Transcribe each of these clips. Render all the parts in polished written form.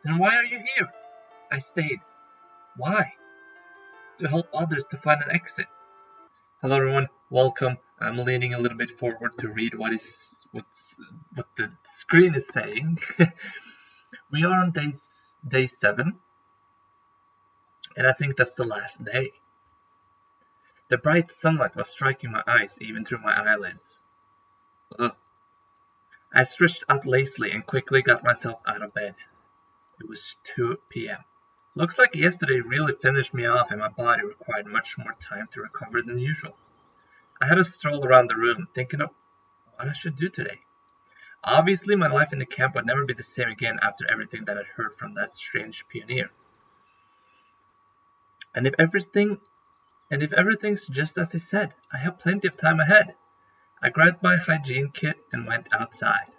Then why are you here? I stayed. Why? To help others to find an exit. Hello everyone, welcome. I'm leaning a little bit forward to read what the screen is saying. We are on day 7, and I think that's the last day. The bright sunlight was striking my eyes even through my eyelids. Ugh. I stretched out lazily and quickly got myself out of bed. It was 2 p.m. Looks like yesterday really finished me off and my body required much more time to recover than usual. I had a stroll around the room, thinking of what I should do today. Obviously, my life in the camp would never be the same again after everything that I'd heard from that strange pioneer. And if everything's just as he said, I have plenty of time ahead. I grabbed my hygiene kit and went outside.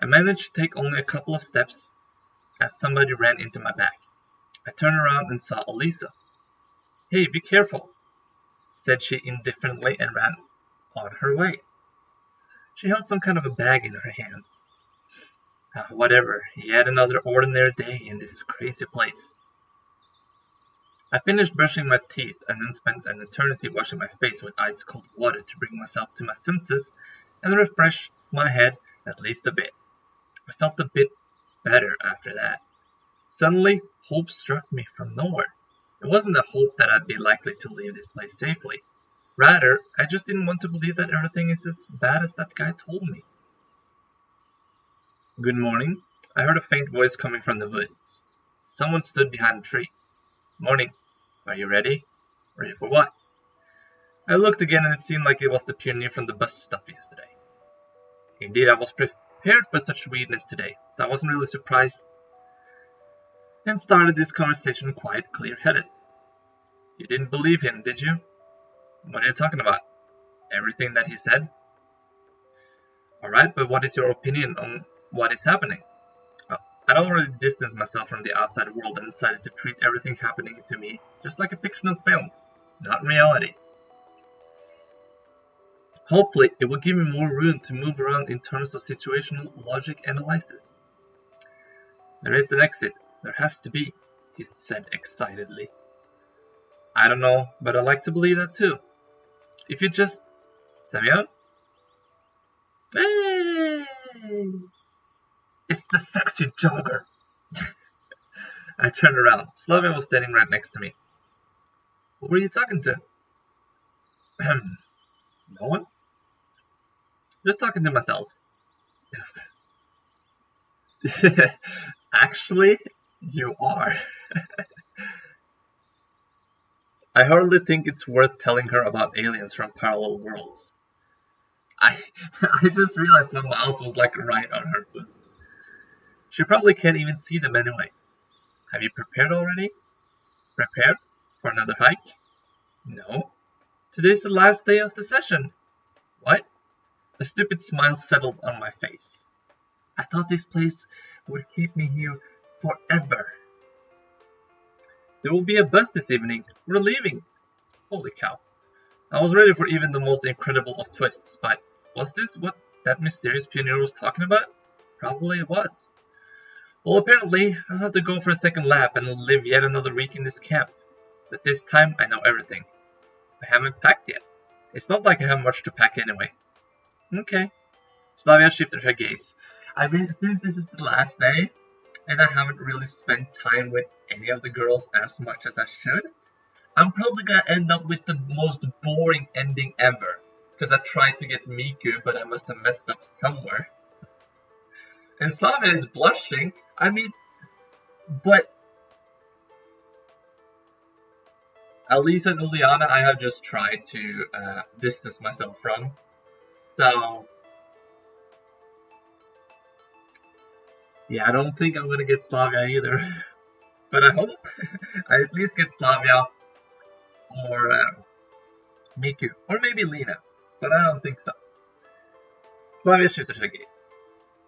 I managed to take only a couple of steps as somebody ran into my back. I turned around and saw Elisa. Hey, be careful, said she indifferently and ran on her way. She held some kind of a bag in her hands. Whatever, yet another ordinary day in this crazy place. I finished brushing my teeth and then spent an eternity washing my face with ice-cold water to bring myself to my senses and refresh my head at least a bit. I felt a bit better after that. Suddenly, hope struck me from nowhere. It wasn't a hope that I'd be likely to leave this place safely. Rather, I just didn't want to believe that everything is as bad as that guy told me. Good morning. I heard a faint voice coming from the woods. Someone stood behind a tree. Morning. Are you ready? Ready for what? I looked again and it seemed like it was the pioneer from the bus stop yesterday. Indeed, I was prepared for such weirdness today, so I wasn't really surprised and started this conversation quite clear-headed. You didn't believe him, did you? What are you talking about? Everything that he said? Alright, but what is your opinion on what is happening? I'd already distanced myself from the outside world and decided to treat everything happening to me just like a fictional film, not reality. Hopefully, it will give me more room to move around in terms of situational logic analysis. There is an exit. There has to be, he said excitedly. I don't know, but I like to believe that too. If you just... Semyon? Hey! It's the sexy jogger. I turned around. Slavia was standing right next to me. Who were you talking to? No one? Just talking to myself. Actually, you are. I hardly think it's worth telling her about aliens from parallel worlds. I just realized my mouse was like right on her foot. She probably can't even see them anyway. Have you prepared already? Prepared? For another hike? No. Today's the last day of the session. What? A stupid smile settled on my face. I thought this place would keep me here forever. There will be a bus this evening. We're leaving. Holy cow. I was ready for even the most incredible of twists, but was this what that mysterious pioneer was talking about? Probably it was. Well, apparently, I'll have to go for a second lap and live yet another week in this camp. But this time, I know everything. I haven't packed yet. It's not like I have much to pack anyway. Okay. Slavia shifted her gaze. I mean, since this is the last day, and I haven't really spent time with any of the girls as much as I should, I'm probably gonna end up with the most boring ending ever. Because I tried to get Miku, but I must have messed up somewhere. And Slavia is blushing. I mean, but Elisa and Uliana, I have just tried to distance myself from. So, yeah, I don't think I'm gonna get Slavia either. But I hope I at least get Slavia or Miku, or maybe Lena. But I don't think so. Slavia shifted her gaze.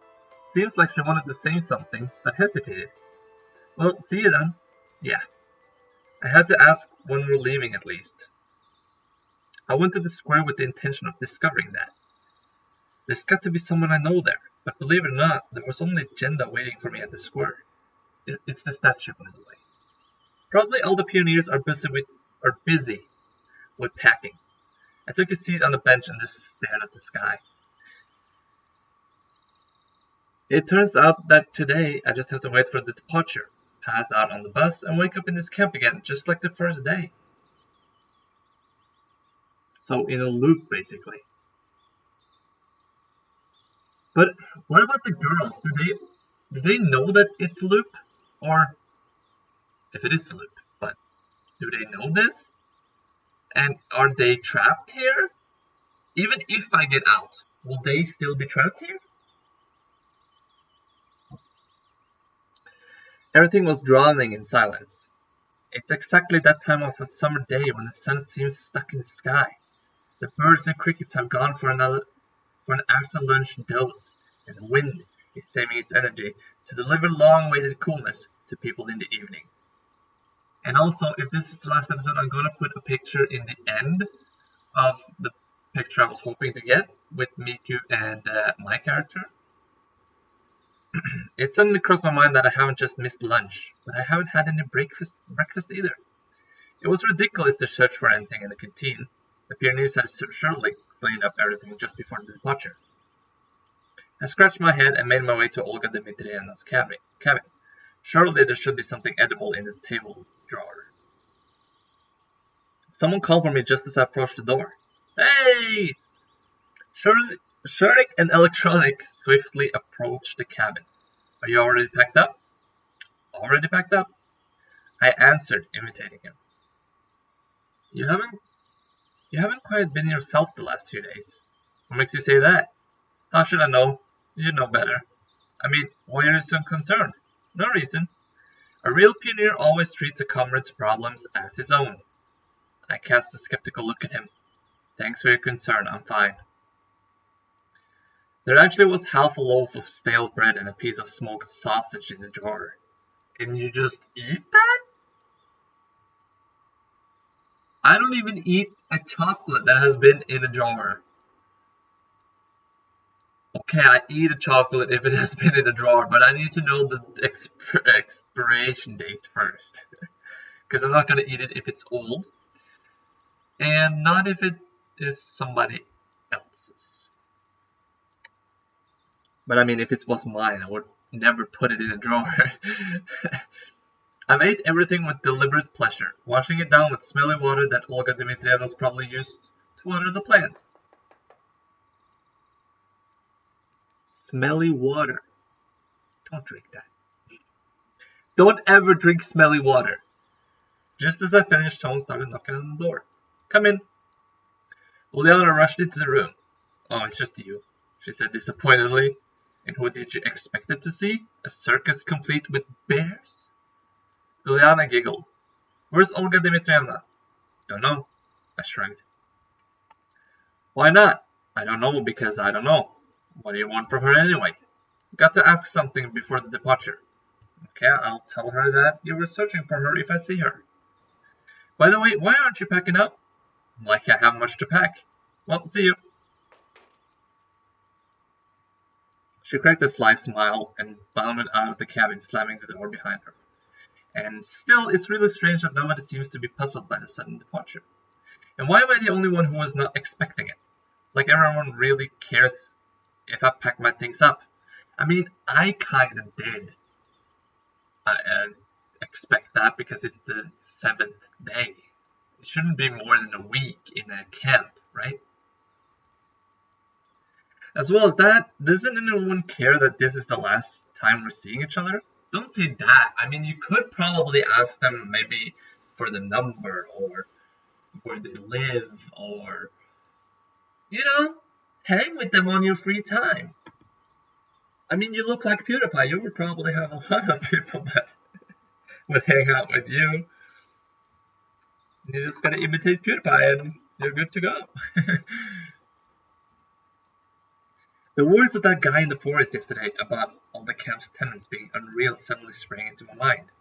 Seems like she wanted to say something, but hesitated. Well, see you then. Yeah. I had to ask when we're leaving at least. I went to the square with the intention of discovering that. There's got to be someone I know there, but believe it or not, there was only Jenda waiting for me at the square. It's the statue, by the way. Probably all the pioneers are busy with packing. I took a seat on the bench and just stared at the sky. It turns out that today I just have to wait for the departure, pass out on the bus, and wake up in this camp again, just like the first day. So in a loop, basically. But what about the girls? Do they know that it's a loop? Or if it is a loop, but do they know this? And are they trapped here? Even if I get out, will they still be trapped here? Everything was drowning in silence. It's exactly that time of a summer day when the sun seems stuck in the sky. The birds and crickets have gone for an after-lunch doze, and the wind is saving its energy to deliver long-awaited coolness to people in the evening. And also, if this is the last episode, I'm gonna put a picture in the end of the picture I was hoping to get with Miku and my character. It suddenly crossed my mind that I haven't just missed lunch, but I haven't had any breakfast either. It was ridiculous to search for anything in the canteen. The pioneers had surely cleaned up everything just before the departure. I scratched my head and made my way to Olga Dmitrievna's cabin. Surely there should be something edible in the table's drawer. Someone called for me just as I approached the door. Hey! Sherrick and Electronic swiftly approached the cabin. Are you already packed up? Already packed up? I answered, imitating him. You haven't quite been yourself the last few days. What makes you say that? How should I know? You know better. I mean, why are you so concerned? No reason. A real pioneer always treats a comrade's problems as his own. I cast a skeptical look at him. Thanks for your concern, I'm fine. There actually was half a loaf of stale bread and a piece of smoked sausage in the drawer. And you just eat that? I don't even eat a chocolate that has been in a drawer. Okay, I eat a chocolate if it has been in a drawer, but I need to know the expiration date first. Because I'm not going to eat it if it's old. And not if it is somebody else's. But I mean, if it was mine, I would never put it in a drawer. I made everything with deliberate pleasure, washing it down with smelly water that Olga Dmitrievna probably used to water the plants. Smelly water. Don't drink that. Don't ever drink smelly water. Just as I finished, someone started knocking on the door. Come in. Uliana rushed into the room. Oh, it's just you, she said disappointedly. And who did you expect it to see? A circus complete with bears? Uliana giggled. Where's Olga Dmitrievna? Don't know. I shrugged. Why not? I don't know because I don't know. What do you want from her anyway? Got to ask something before the departure. Okay, I'll tell her that you were searching for her if I see her. By the way, why aren't you packing up? Like I have much to pack. Well, see you. She cracked a sly smile and bounded out of the cabin, slamming the door behind her. And still, it's really strange that nobody seems to be puzzled by the sudden departure. And why am I the only one who was not expecting it? Like everyone really cares if I pack my things up. I mean, I kinda did expect that because it's the 7th day. It shouldn't be more than a week in a camp, right? As well as that, doesn't anyone care that this is the last time we're seeing each other? Don't say that. I mean, you could probably ask them maybe for the number or where they live or, you know, hang with them on your free time. I mean, you look like PewDiePie. You would probably have a lot of people that would hang out with you. You just gotta imitate PewDiePie and you're good to go. The words of that guy in the forest yesterday about all the camp's tenants being unreal suddenly sprang into my mind.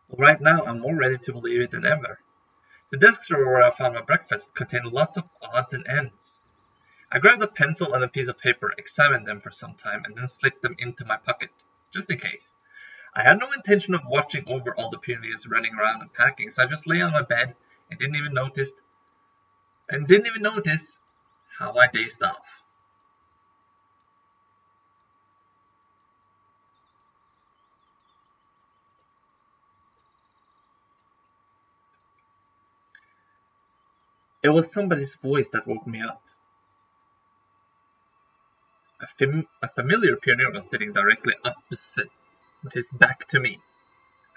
Well, right now I'm more ready to believe it than ever. The desk drawer where I found my breakfast contained lots of odds and ends. I grabbed a pencil and a piece of paper, examined them for some time, and then slipped them into my pocket. just in case. I had no intention of watching over all the pioneers running around and packing, so I just lay on my bed and didn't even notice how I dazed off. It was somebody's voice that woke me up. A familiar pioneer was sitting directly opposite, with his back to me.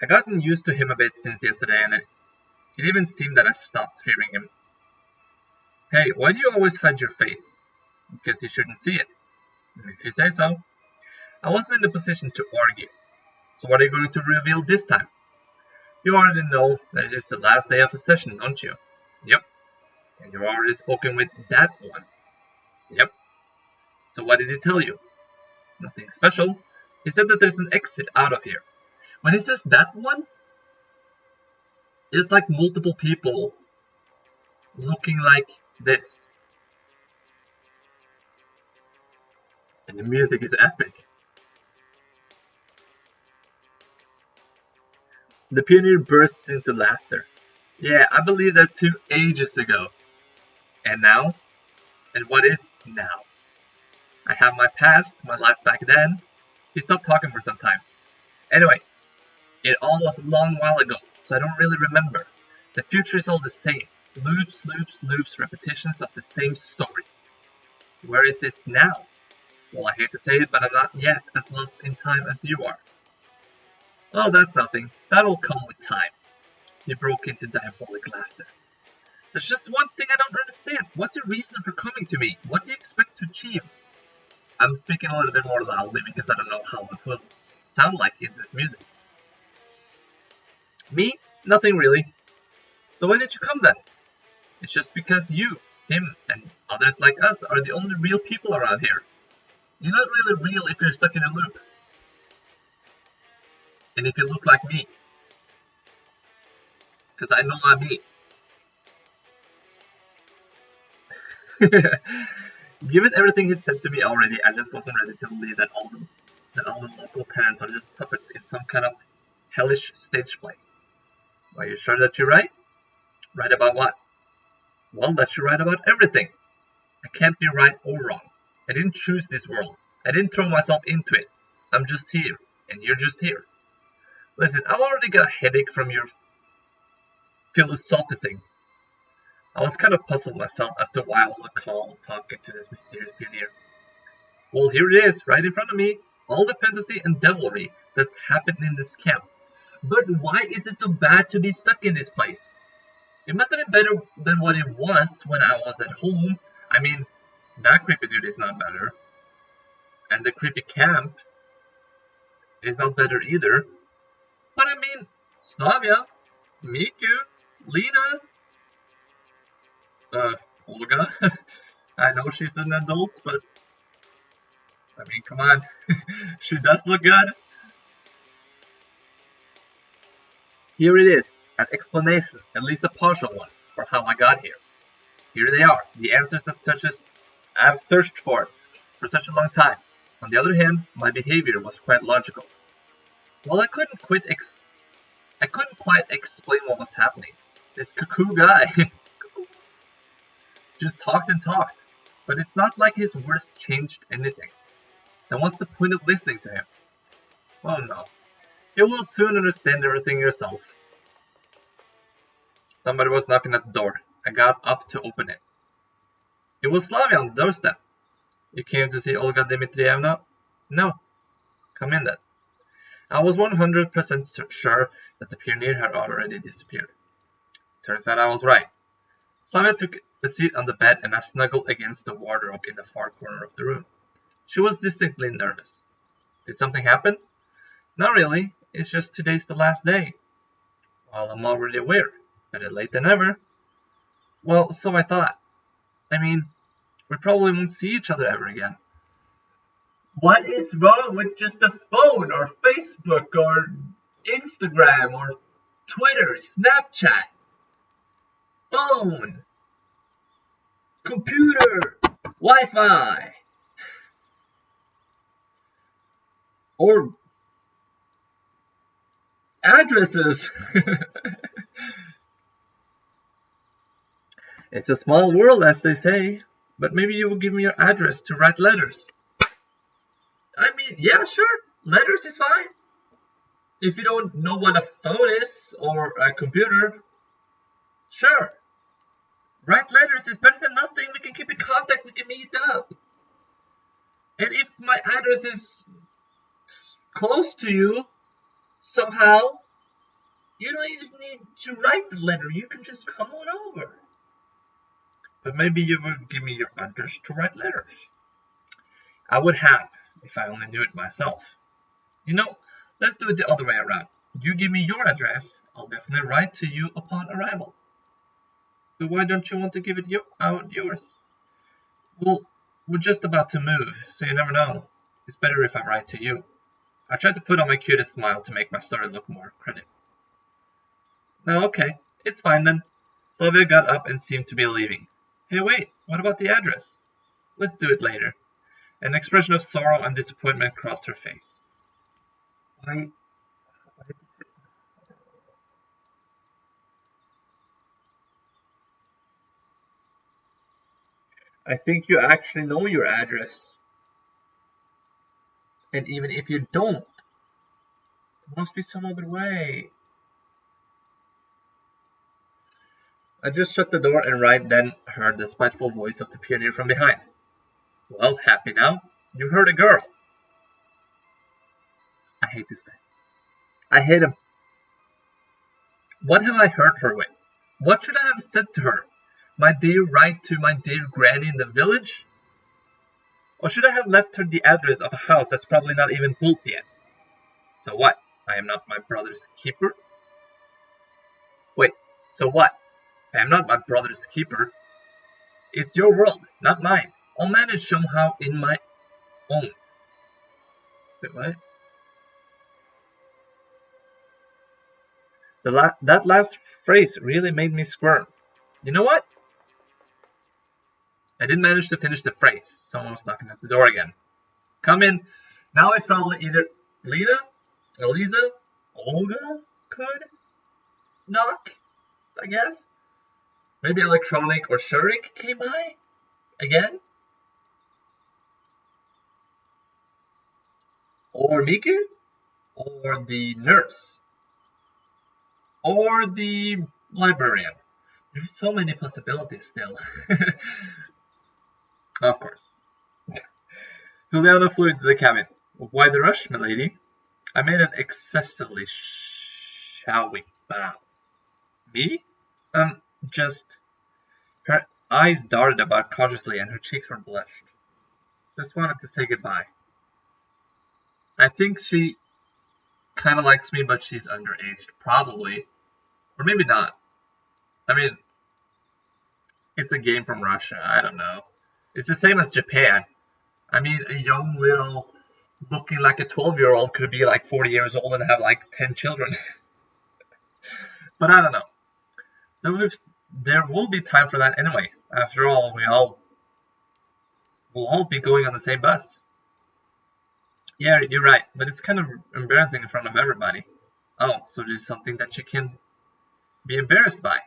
I gotten used to him a bit since yesterday, and it even seemed that I stopped fearing him. Hey, why do you always hide your face? Because you shouldn't see it. If you say so. I wasn't in the position to argue. So what are you going to reveal this time? You already know that it is the last day of the session, don't you? Yep. And you've already spoken with that one. Yep. So what did he tell you? Nothing special. He said that there's an exit out of here. When he says that one, it's like multiple people looking like this. And the music is epic. The pioneer bursts into laughter. Yeah, I believed that 2 ages ago. And now? And what is now? I have my past, my life back then. He stopped talking for some time. Anyway, it all was a long while ago, so I don't really remember. The future is all the same. Loops, loops, loops, repetitions of the same story. Where is this now? Well, I hate to say it, but I'm not yet as lost in time as you are. Oh, that's nothing. That'll come with time. He broke into diabolic laughter. There's just one thing I don't understand. What's your reason for coming to me? What do you expect to achieve? I'm speaking a little bit more loudly because I don't know how it will sound like in this music. Me? Nothing really. So why did you come then? It's just because you, him, and others like us are the only real people around here. You're not really real if you're stuck in a loop. And if you look like me. Because I know I'm me. Given everything he'd said to me already, I just wasn't ready to believe that all the local tenants are just puppets in some kind of hellish stage play. Are you sure that you're right? Right about what? Well, that you're right about everything. I can't be right or wrong. I didn't choose this world. I didn't throw myself into it. I'm just here, and you're just here. Listen, I've already got a headache from your philosophizing. I was kind of puzzled myself as to why I was so calm talking to this mysterious pioneer. Well, here it is, right in front of me. All the fantasy and devilry that's happened in this camp. But why is it so bad to be stuck in this place? It must have been better than what it was when I was at home. I mean, that creepy dude is not better. And the creepy camp is not better either. But I mean, Slavia, Miku, Lena, Olga. I know she's an adult, but I mean, come on. She does look good. Here it is, an explanation, at least a partial one, for how I got here. Here they are, the answers I've searched for such a long time. On the other hand, my behavior was quite logical. Well, I couldn't quite explain what was happening. This cuckoo guy just talked and talked, but it's not like his words changed anything. Then what's the point of listening to him? Oh no, you will soon understand everything yourself. Somebody was knocking at the door. I got up to open it. It was Slavia on the doorstep. You came to see Olga Dmitrievna? No. Come in then. I was 100% sure that the pioneer had already disappeared. Turns out I was right. Slavia took a seat on the bed and I snuggled against the wardrobe in the far corner of the room. She was distinctly nervous. Did something happen? Not really. It's just today's the last day. Well, I'm already aware. Better late than never. Well, so I thought. I mean, we probably won't see each other ever again. What is wrong with just a phone or Facebook or Instagram or Twitter, Snapchat? Phone, computer, Wi-Fi, or Addresses! It's a small world, as they say. But maybe you will give me your address to write letters. I mean, yeah, sure. Letters is fine. If you don't know what a phone is or a computer, sure. Write letters is better than nothing. We can keep in contact. We can meet up. And if my address is close to you, somehow, you don't even need to write the letter. You can just come on over. But maybe you would give me your address to write letters. I would have, if I only knew it myself. You know, let's do it the other way around. You give me your address, I'll definitely write to you upon arrival. But why don't you want to give it out yours? Well, we're just about to move, so you never know. It's better if I write to you. I tried to put on my cutest smile to make my story look more credible. No, okay, it's fine then. Slavia got up and seemed to be leaving. Hey, wait, what about the address? Let's do it later. An expression of sorrow and disappointment crossed her face. Why? I think you actually know your address. And even if you don't, there must be some other way. I just shut the door and right then heard the spiteful voice of the pioneer from behind. Well, happy now? You heard a girl. I hate this guy. I hate him. What have I hurt her with? What should I have said to her? My dear write to my dear granny in the village? Or should I have left her the address of a house that's probably not even built yet? So what? I am not my brother's keeper? Wait, so what? I am not my brother's keeper. It's your world, not mine. I'll manage somehow in my own. Wait, what? That last phrase really made me squirm. You know what? I didn't manage to finish the phrase. Someone was knocking at the door again. Come in. Now it's probably either Lena, Eliza, Olga could knock, I guess. Maybe Electronic or Shurik came by again. Or Miku. Or the nurse. Or the librarian. There's so many possibilities still. Of course. Juliana flew into the cabin. Why the rush, milady? I made an excessively showy bow. Me? Just... Her eyes darted about cautiously and her cheeks were blushed. Just wanted to say goodbye. I think she kind of likes me, but she's underaged. Probably. Or maybe not. I mean, it's a game from Russia. I don't know. It's the same as Japan. I mean, a young little looking like a 12-year-old could be like 40 years old and have like 10 children. But I don't know. There will be time for that anyway. After all, we'll all be going on the same bus. Yeah, you're right, but it's kind of embarrassing in front of everybody. Oh, so there's something that you can be embarrassed by.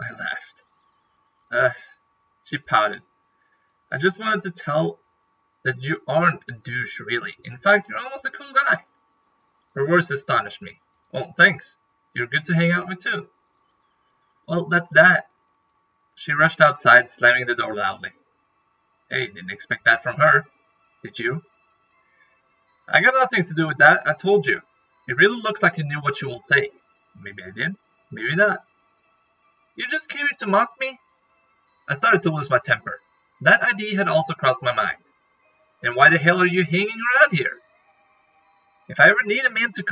I laughed. She pouted. I just wanted to tell that you aren't a douche, really. In fact, you're almost a cool guy. Her words astonished me. Oh, thanks. You're good to hang out with, too. Well, that's that. She rushed outside, slamming the door loudly. Hey, didn't expect that from her. Did you? I got nothing to do with that, I told you. It really looks like you knew what you will say. Maybe I did, maybe not. You just came here to mock me? I started to lose my temper. That idea had also crossed my mind. Then why the hell are you hanging around here? If I ever need a man to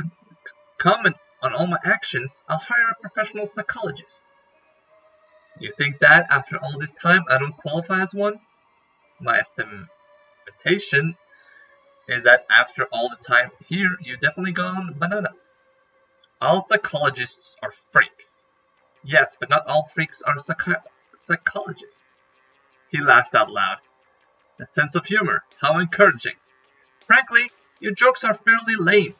comment on all my actions, I'll hire a professional psychologist. You think that, after all this time, I don't qualify as one? My estimation is that after all the time here, you've definitely gone bananas. All psychologists are freaks. Yes, but not all freaks are psychologists. He laughed out loud. A sense of humor, how encouraging. Frankly, your jokes are fairly lame.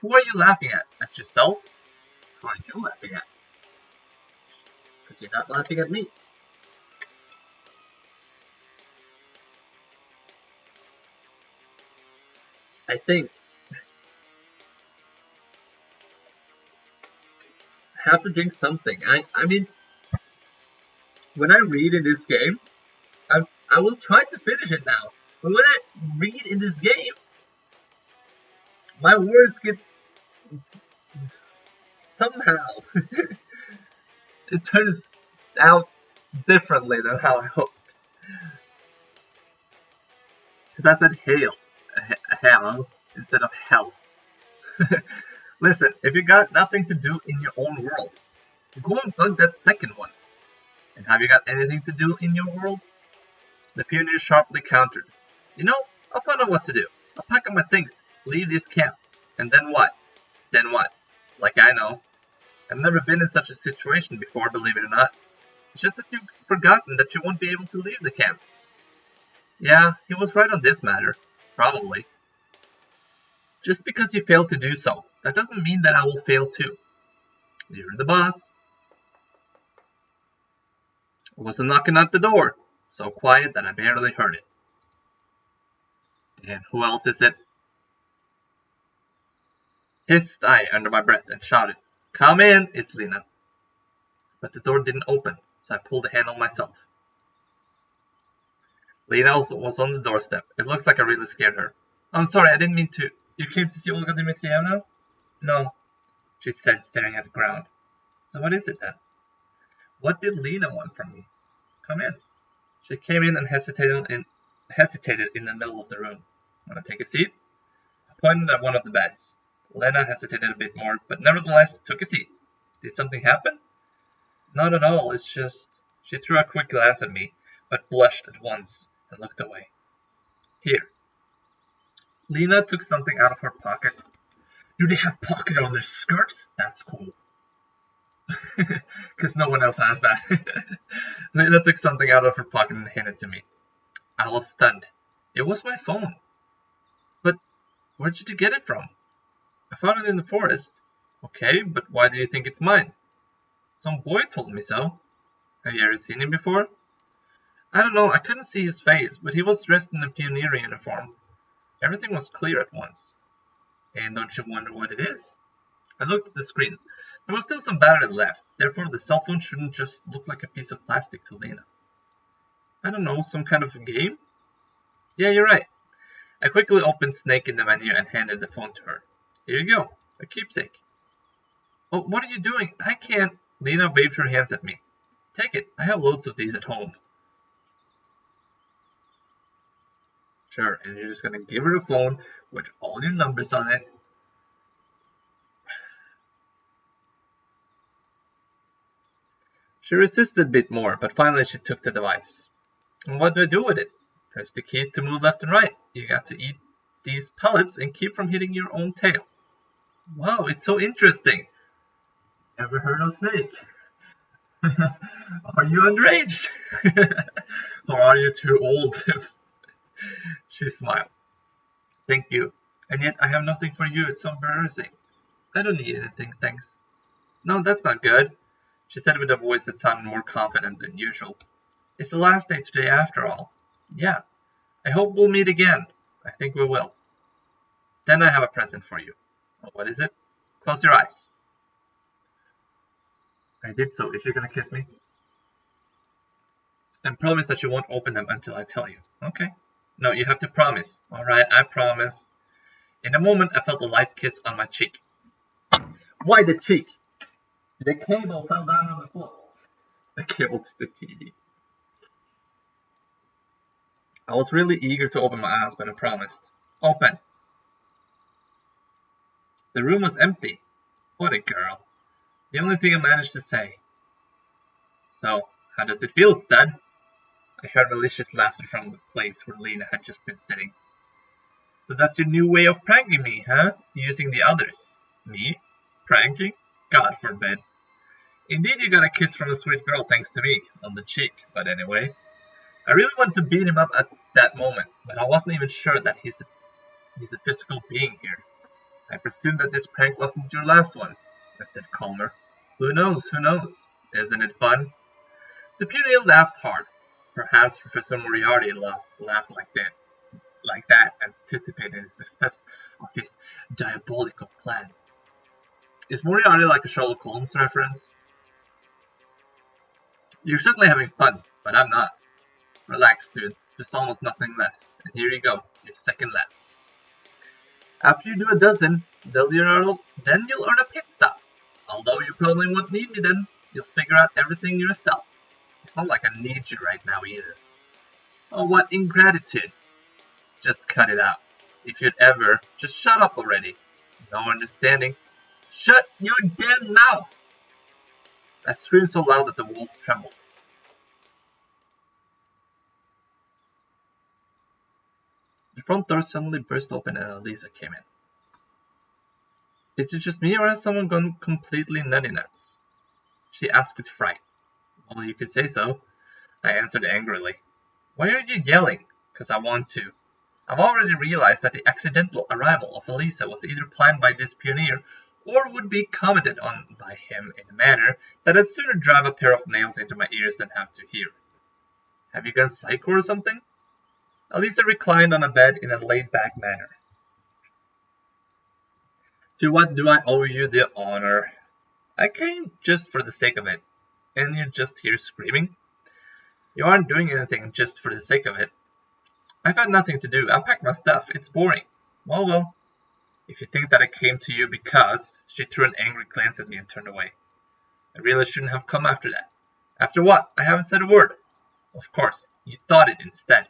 Who are you laughing at? At yourself? Who are you laughing at? Because you're not laughing at me. I think I have to drink something. I mean, when I read in this game, I will try to finish it now. But when I read in this game, my words get somehow it turns out differently than how I hoped. Because I said hail, hello, instead of hell. Listen, if you got nothing to do in your own world, go and bug that second one. And have you got anything to do in your world? The pioneer sharply countered. You know, I'll find out what to do. I'll pack up my things, leave this camp. And then what? Then what? Like I know. I've never been in such a situation before, believe it or not. It's just that you've forgotten that you won't be able to leave the camp. Yeah, he was right on this matter. Probably. Just because you failed to do so, that doesn't mean that I will fail too. You're the boss. I was knocking at the door, so quiet that I barely heard it. And who else is it? Hissed I under my breath and shouted, Come in, it's Lena. But the door didn't open, so I pulled the handle myself. Lena was on the doorstep. It looks like I really scared her. I'm sorry, I didn't mean to. You came to see Olga Dmitrievna? No, she said, staring at the ground. So what is it then? What did Lena want from me? Come in. She came in and hesitated in the middle of the room. Want to take a seat? I pointed at one of the beds. Lena hesitated a bit more, but nevertheless took a seat. Did something happen? Not at all, it's just... She threw a quick glance at me, but blushed at once and looked away. Here. Lena took something out of her pocket. Do they have pockets on their skirts? That's cool. Because no one else has that. Lena took something out of her pocket and handed it to me. I was stunned. It was my phone. But where did you get it from? I found it in the forest. Okay, but why do you think it's mine? Some boy told me so. Have you ever seen him before? I don't know, I couldn't see his face, but he was dressed in a pioneer uniform. Everything was clear at once. And don't you wonder what it is? I looked at the screen. There was still some battery left, therefore the cell phone shouldn't just look like a piece of plastic to Lena. I don't know, some kind of game? Yeah, you're right. I quickly opened Snake in the menu and handed the phone to her. Here you go, a keepsake. Oh, what are you doing? I can't. Lena waved her hands at me. Take it, I have loads of these at home. Sure, and you're just gonna give her the phone with all your numbers on it. She resisted a bit more, but finally she took the device. And what do I do with it? Press the keys to move left and right. You got to eat these pellets and keep from hitting your own tail. Wow, it's so interesting. Ever heard of Snake? Are you underage? Or are you too old? She smiled. Thank you. And yet I have nothing for you, it's so embarrassing. I don't need anything, thanks. No, that's not good, she said with a voice that sounded more confident than usual. It's the last day today after all. Yeah. I hope we'll meet again. I think we will. Then I have a present for you. What is it? Close your eyes. I did so. If you're gonna kiss me. And promise that you won't open them until I tell you. Okay. No, you have to promise. Alright, I promise. In a moment, I felt a light kiss on my cheek. Why the cheek? The cable fell down on the floor. The cable to the TV. I was really eager to open my eyes, but I promised. Open. The room was empty. What a girl. The only thing I managed to say. So, how does it feel, stud? I heard malicious laughter from the place where Lena had just been sitting. So that's your new way of pranking me, huh? Using the others. Me? Pranking? God forbid. Indeed, you got a kiss from a sweet girl thanks to me, on the cheek, but anyway. I really wanted to beat him up at that moment, but I wasn't even sure that he's a physical being here. I presume that this prank wasn't your last one. I said calmer. Who knows, who knows? Isn't it fun? The pioneer laughed hard. Perhaps Professor Moriarty laughed like that, anticipating the success of his diabolical plan. Is Moriarty like a Sherlock Holmes reference? You're certainly having fun, but I'm not. Relax, dude. There's almost nothing left. And here you go, your second lap. After you do a dozen, then you'll earn a pit stop. Although you probably won't need me then, you'll figure out everything yourself. It's not like I need you right now either. Oh, what ingratitude. Just cut it out. If you'd ever, just shut up already. No understanding. Shut your damn mouth! I screamed so loud that the walls trembled. The front door suddenly burst open and Elisa came in. Is it just me or has someone gone completely nutty nuts? She asked with fright. Well, you could say so. I answered angrily. Why are you yelling? 'Cause I want to. I've already realized that the accidental arrival of Elisa was either planned by this pioneer or would be commented on by him in a manner that I'd sooner drive a pair of nails into my ears than have to hear. Have you gone psycho or something? Elisa reclined on a bed in a laid-back manner. To what do I owe you the honor? I came just for the sake of it. And you're just here screaming? You aren't doing anything just for the sake of it. I got nothing to do. I packed my stuff. It's boring. Well. If you think that I came to you because... She threw an angry glance at me and turned away. I really shouldn't have come after that. After what? I haven't said a word. Of course, you thought it instead.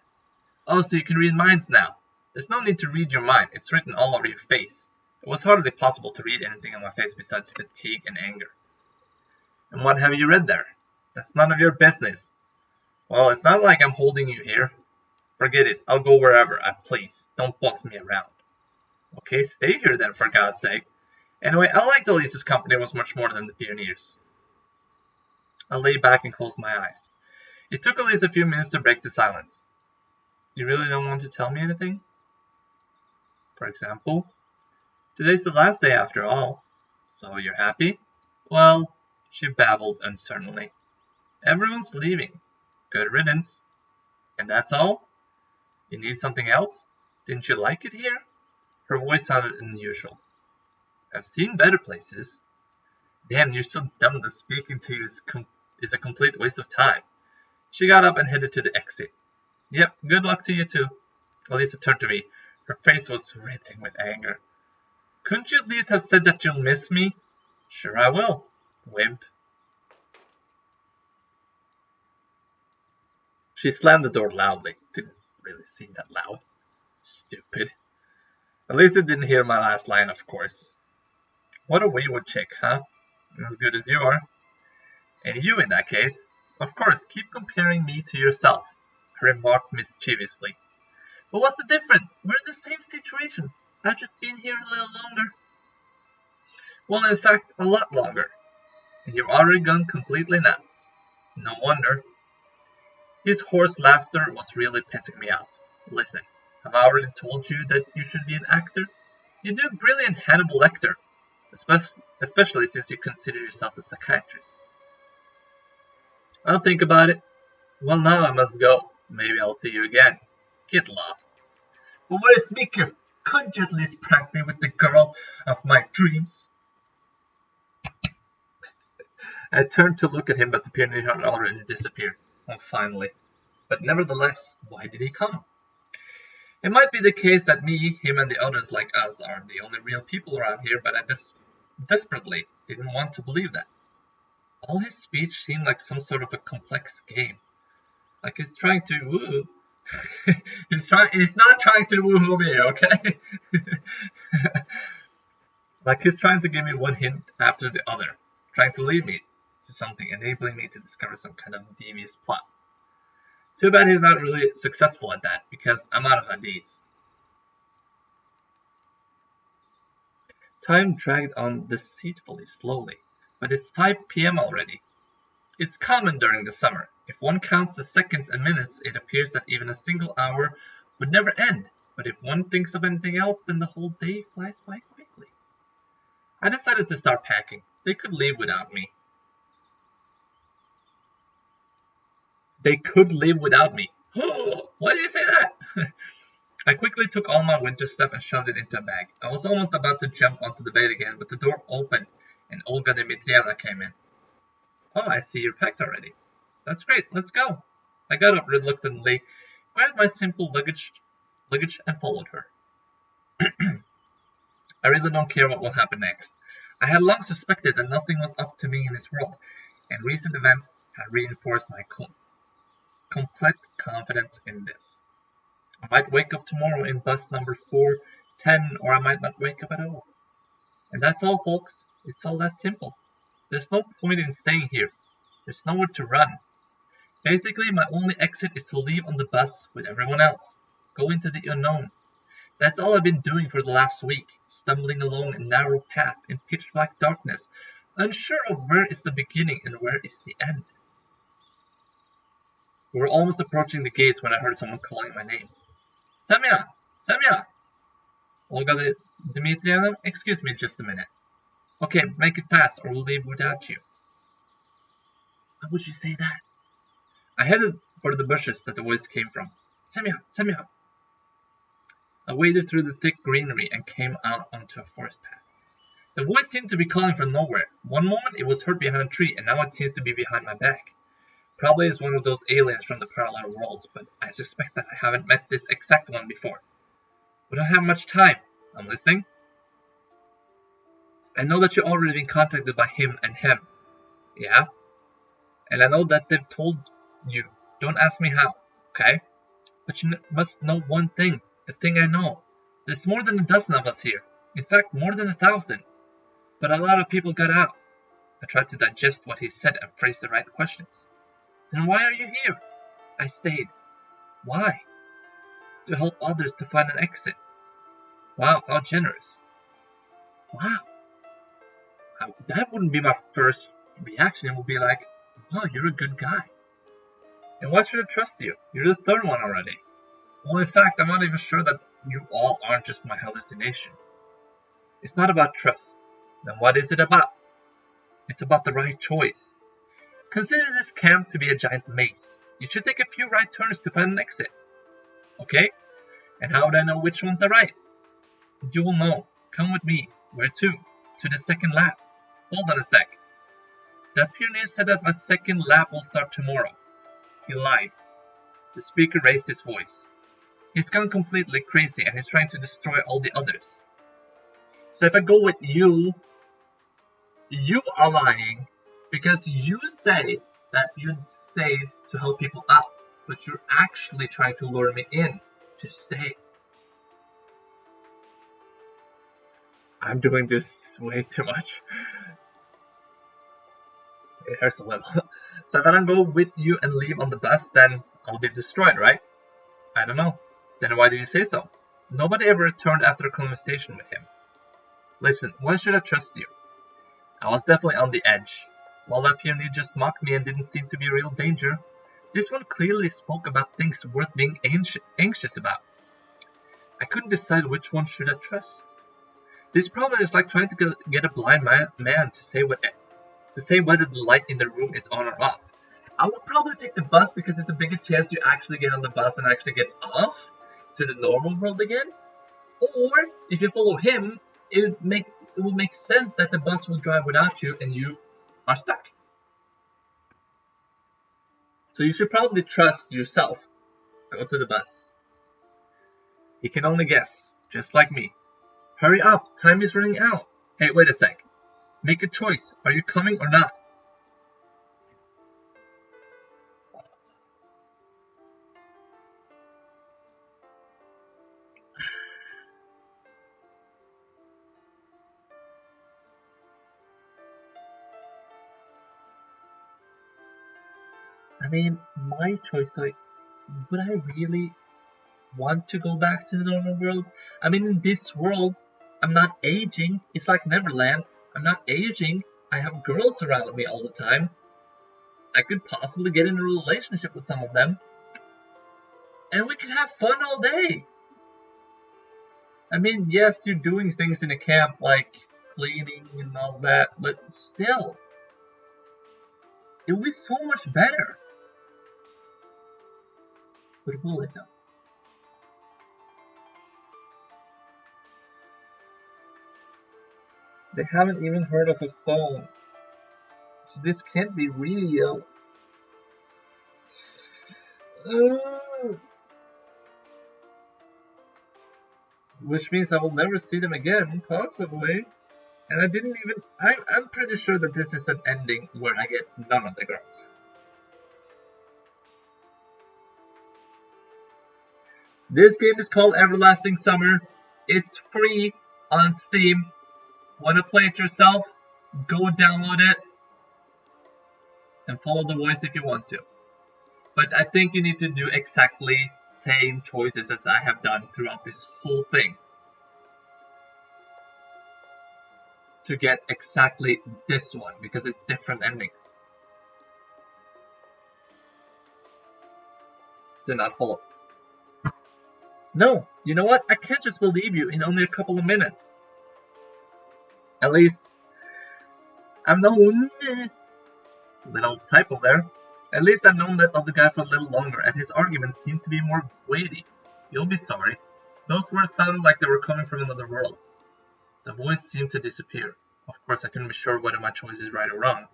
Oh, so you can read minds now. There's no need to read your mind. It's written all over your face. It was hardly possible to read anything on my face besides fatigue and anger. And what have you read there? That's none of your business. Well, it's not like I'm holding you here. Forget it. I'll go wherever I please. Don't boss me around. Okay, stay here then, for God's sake. Anyway, I liked Elisa's company was much more than the pioneers. I lay back and closed my eyes. It took Elisa a few minutes to break the silence. You really don't want to tell me anything? For example? Today's the last day after all. So you're happy? Well, she babbled uncertainly. Everyone's leaving. Good riddance. And that's all? You need something else? Didn't you like it here? Her voice sounded unusual. I've seen better places. Damn, you're so dumb that speaking to you is a complete waste of time. She got up and headed to the exit. Yep, good luck to you too. Elisa turned to me. Her face was writhing with anger. Couldn't you at least have said that you'll miss me? Sure I will, wimp. She slammed the door loudly. Didn't really seem that loud. Stupid. Elisa didn't hear my last line, of course. What a wayward chick, huh? As good as you are. And you, in that case. Of course, keep comparing me to yourself, I remarked mischievously. But what's the difference? We're in the same situation. I've just been here a little longer. Well, in fact, a lot longer. And you've already gone completely nuts. No wonder. His hoarse laughter was really pissing me off. Listen, have I already told you that you should be an actor? You do a brilliant Hannibal Lecter, especially since you consider yourself a psychiatrist. I'll think about it. Well, now I must go. Maybe I'll see you again. Get lost. But where's Mika? Couldn't you at least prank me with the girl of my dreams? I turned to look at him, but the pioneer had already disappeared. Oh, finally. But nevertheless, why did he come? It might be the case that me, him, and the others like us are the only real people around here, but I desperately didn't want to believe that. All his speech seemed like some sort of a complex game. Like he's trying to woo. He's not trying to woo me, okay? Like he's trying to give me one hint after the other, trying to lead me to something, enabling me to discover some kind of devious plot. Too bad he's not really successful at that, because I'm out of ideas. Time dragged on deceitfully slowly, but it's 5 p.m. already. It's common during the summer. If one counts the seconds and minutes, it appears that even a single hour would never end. But if one thinks of anything else, then the whole day flies by quickly. I decided to start packing. They could leave without me. They could live without me. Why do you say that? I quickly took all my winter stuff and shoved it into a bag. I was almost about to jump onto the bed again, but the door opened and Olga Dmitrievna came in. Oh, I see you're packed already. That's great, let's go. I got up reluctantly, grabbed my simple luggage and followed her. I really don't care what will happen next. I had long suspected that nothing was up to me in this world, and recent events had reinforced my complete confidence in this. I might wake up tomorrow in bus number 410, or I might not wake up at all. And that's all, folks. It's all that simple. There's no point in staying here. There's nowhere to run. Basically, my only exit is to leave on the bus with everyone else. Go into the unknown. That's all I've been doing for the last week, stumbling along a narrow path in pitch-black darkness, unsure of where is the beginning and where is the end. We were almost approaching the gates when I heard someone calling my name. Semya! Semya! Olga Dmitrievna, excuse me just a minute. Okay, make it fast or we'll leave without you. Why would you say that? I headed for the bushes that the voice came from. Semya! Semya! I waded through the thick greenery and came out onto a forest path. The voice seemed to be calling from nowhere. One moment it was heard behind a tree, and now it seems to be behind my back. Probably it's one of those aliens from the parallel worlds, but I suspect that I haven't met this exact one before. We don't have much time. I'm listening. I know that you've already been contacted by him and him. Yeah? And I know that they've told you. Don't ask me how, okay? But you must know one thing. The thing I know. There's more than a dozen of us here. In fact, more than 1,000. But a lot of people got out. I tried to digest what he said and phrase the right questions. Then why are you here? I stayed. Why? To help others to find an exit. Wow, how generous. Wow. That wouldn't be my first reaction. It would be like, wow, you're a good guy. And why should I trust you? You're the third one already. Well, in fact, I'm not even sure that you all aren't just my hallucination. It's not about trust. Then what is it about? It's about the right choice. Consider this camp to be a giant maze. You should take a few right turns to find an exit. Okay? And how would I know which ones are right? You will know. Come with me. Where to? To the second lap. Hold on a sec. That pioneer said that my second lap will start tomorrow. He lied. The speaker raised his voice. He's gone completely crazy and he's trying to destroy all the others. So if I go with you, you are lying because you say that you stayed to help people out, but you're actually trying to lure me in to stay. I'm doing this way too much. It hurts a little. So if I don't go with you and leave on the bus, then I'll be destroyed, right? I don't know. Then why do you say so? Nobody ever returned after a conversation with him. Listen, why should I trust you? I was definitely on the edge. While that pioneer just mocked me and didn't seem to be a real danger, this one clearly spoke about things worth being anxious about. I couldn't decide which one should I trust. This problem is like trying to get a blind man to say whether the light in the room is on or off. I would probably take the bus because there's a bigger chance you actually get on the bus and actually get off to the normal world again. Or if you follow him, it will make sense that the bus will drive without you and you are stuck. So you should probably trust yourself. Go to the bus. He can only guess, just like me. Hurry up, time is running out. Hey, wait a sec. Make a choice. Are you coming or not? I mean, my choice, like, would I really want to go back to the normal world? I mean, in this world, I'm not aging. It's like Neverland. I'm not aging. I have girls around me all the time. I could possibly get in a relationship with some of them. And we could have fun all day. I mean, yes, you're doing things in a camp like cleaning and all that, but still, it would be so much better. But will it though? They haven't even heard of a phone. So this can't be real. Which means I will never see them again, possibly. And I didn't even... I'm pretty sure that this is an ending where I get none of the girls. This game is called Everlasting Summer. It's free on Steam. Want to play it yourself? Go download it. And follow the voice if you want to. But I think you need to do exactly same choices as I have done throughout this whole thing. To get exactly this one, because it's different endings. Do not follow. No, you know what? I can't just believe you in only a couple of minutes. At least, I've known... Little typo there. At least I've known that other guy for a little longer, and his arguments seem to be more weighty. You'll be sorry. Those words sounded like they were coming from another world. The voice seemed to disappear. Of course, I couldn't be sure whether my choice is right or wrong.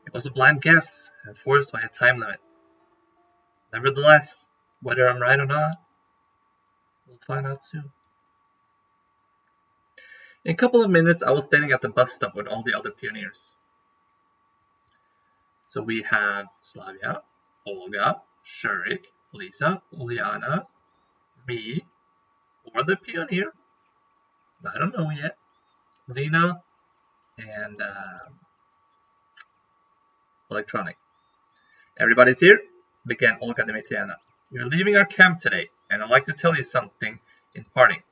It was a blind guess, enforced by a time limit. Nevertheless, whether I'm right or not, we'll find out soon. In a couple of minutes, I was standing at the bus stop with all the other pioneers. So we have Slavia, Olga, Shurik, Lisa, Uliana, me, or the pioneer, I don't know yet, Lena, and Electronic. Everybody's here, began Olga Dmitrievna. You're leaving our camp today, and I'd like to tell you something in parting.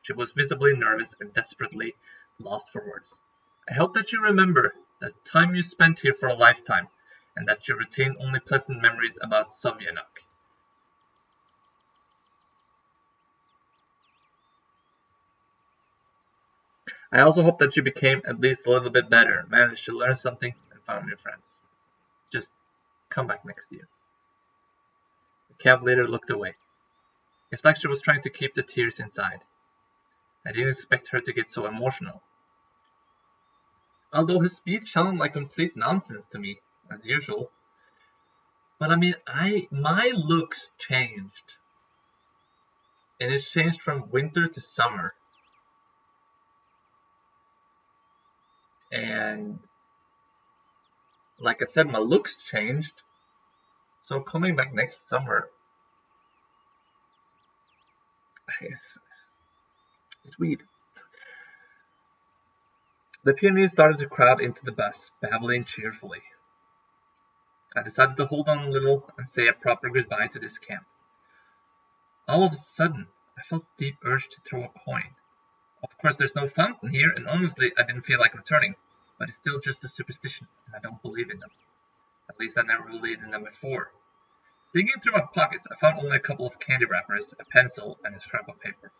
She was visibly nervous and desperately lost for words. I hope that you remember the time you spent here for a lifetime, and that you retain only pleasant memories about Sovyanok. I also hope that you became at least a little bit better, managed to learn something, and found new friends. Just come back next year. The camp leader looked away. It's like she was trying to keep the tears inside. I didn't expect her to get so emotional. Although his speech sounded like complete nonsense to me, as usual. But I mean, my looks changed. And it's changed from winter to summer. And like I said, my looks changed. So coming back next summer, it's weird. The pioneers started to crowd into the bus, babbling cheerfully. I decided to hold on a little and say a proper goodbye to this camp. All of a sudden, I felt a deep urge to throw a coin. Of course, there's no fountain here, and honestly, I didn't feel like returning. But it's still just a superstition, and I don't believe in them. At least I never believed in them before. Digging through my pockets, I found only a couple of candy wrappers, a pencil, and a scrap of paper.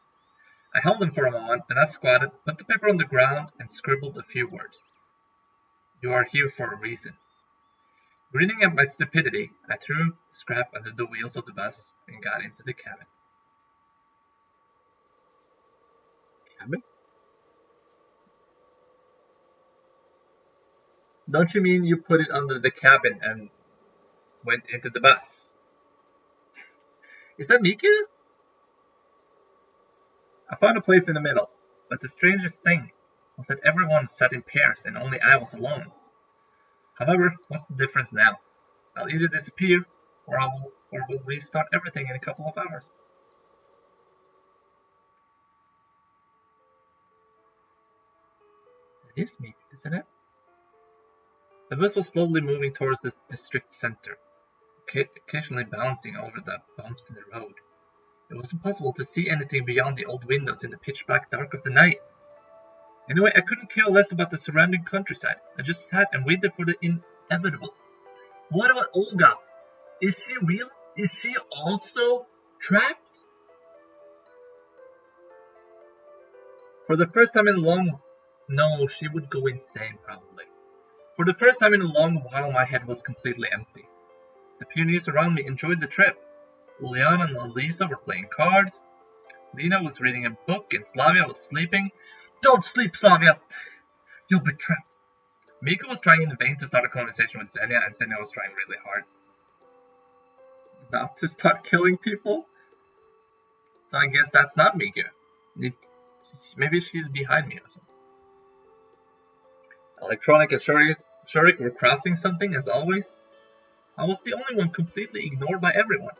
I held them for a moment, then I squatted, put the paper on the ground, and scribbled a few words. You are here for a reason. Grinning at my stupidity, I threw the scrap under the wheels of the bus and got into the cabin. Cabin? Don't you mean you put it under the cabin and went into the bus? Is that Mika? I found a place in the middle, but the strangest thing was that everyone sat in pairs and only I was alone. However, what's the difference now? I'll either disappear, or we'll restart everything in a couple of hours. It is Mika, isn't it? The bus was slowly moving towards the district center, occasionally bouncing over the bumps in the road. It was impossible to see anything beyond the old windows in the pitch-black dark of the night. Anyway, I couldn't care less about the surrounding countryside. I just sat and waited for the inevitable. What about Olga? Is she real? Is she also trapped? For the first time in a long No, she would go insane probably. For the first time in a long while, my head was completely empty. The pioneers around me enjoyed the trip. Uliana and Elisa were playing cards. Lena was reading a book and Slavia was sleeping. Don't sleep, Slavia! You'll be trapped. Miko was trying in vain to start a conversation with Xenia, and Xenia was trying really hard not to start killing people. So I guess that's not Miko. Maybe she's behind me or something. Electronic and Shurik were crafting something, as always. I was the only one completely ignored by everyone.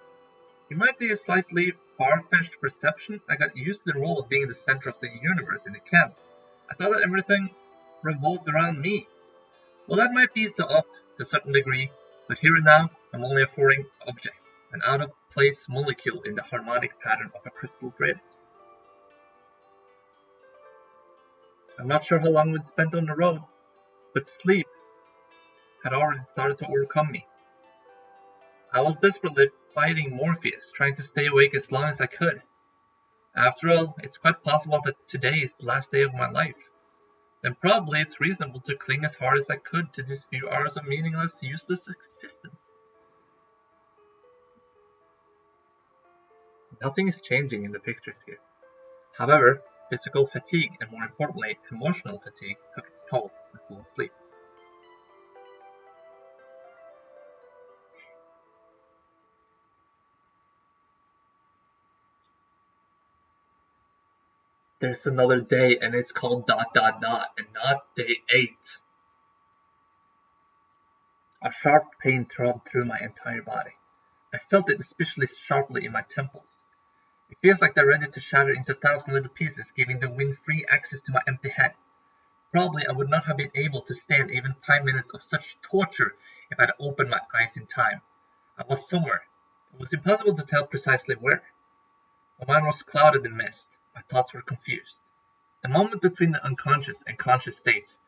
It might be a slightly far-fetched perception. I got used to the role of being in the center of the universe in the camp. I thought that everything revolved around me. Well, that might be so up to a certain degree, but here and now, I'm only a foreign object, an out-of-place molecule in the harmonic pattern of a crystal grid. I'm not sure how long we'd spent on the road, but sleep had already started to overcome me. I was desperately fighting Morpheus, trying to stay awake as long as I could. After all, it's quite possible that today is the last day of my life. Then probably it's reasonable to cling as hard as I could to these few hours of meaningless, useless existence. Nothing is changing in the pictures here. However, physical fatigue and more importantly, emotional fatigue took its toll and fell asleep. There's another day and it's called ... and not day 8. A sharp pain throbbed through my entire body. I felt it especially sharply in my temples. It feels like they're ready to shatter into 1,000 little pieces, giving the wind free access to my empty head. Probably I would not have been able to stand even 5 minutes of such torture if I'd opened my eyes in time. I was somewhere. It was impossible to tell precisely where. My mind was clouded in mist. My thoughts were confused. The moment between the unconscious and conscious states,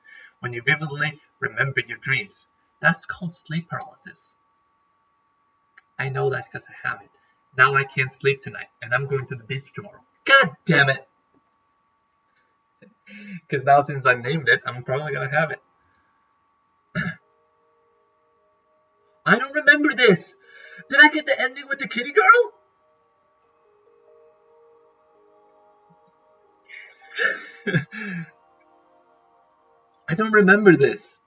when you vividly remember your dreams, that's called sleep paralysis. I know that because I have it. Now I can't sleep tonight, and I'm going to the beach tomorrow. God damn it! Because now since I named it, I'm probably going to have it. I don't remember this! Did I get the ending with the kitty girl? Yes! I don't remember this.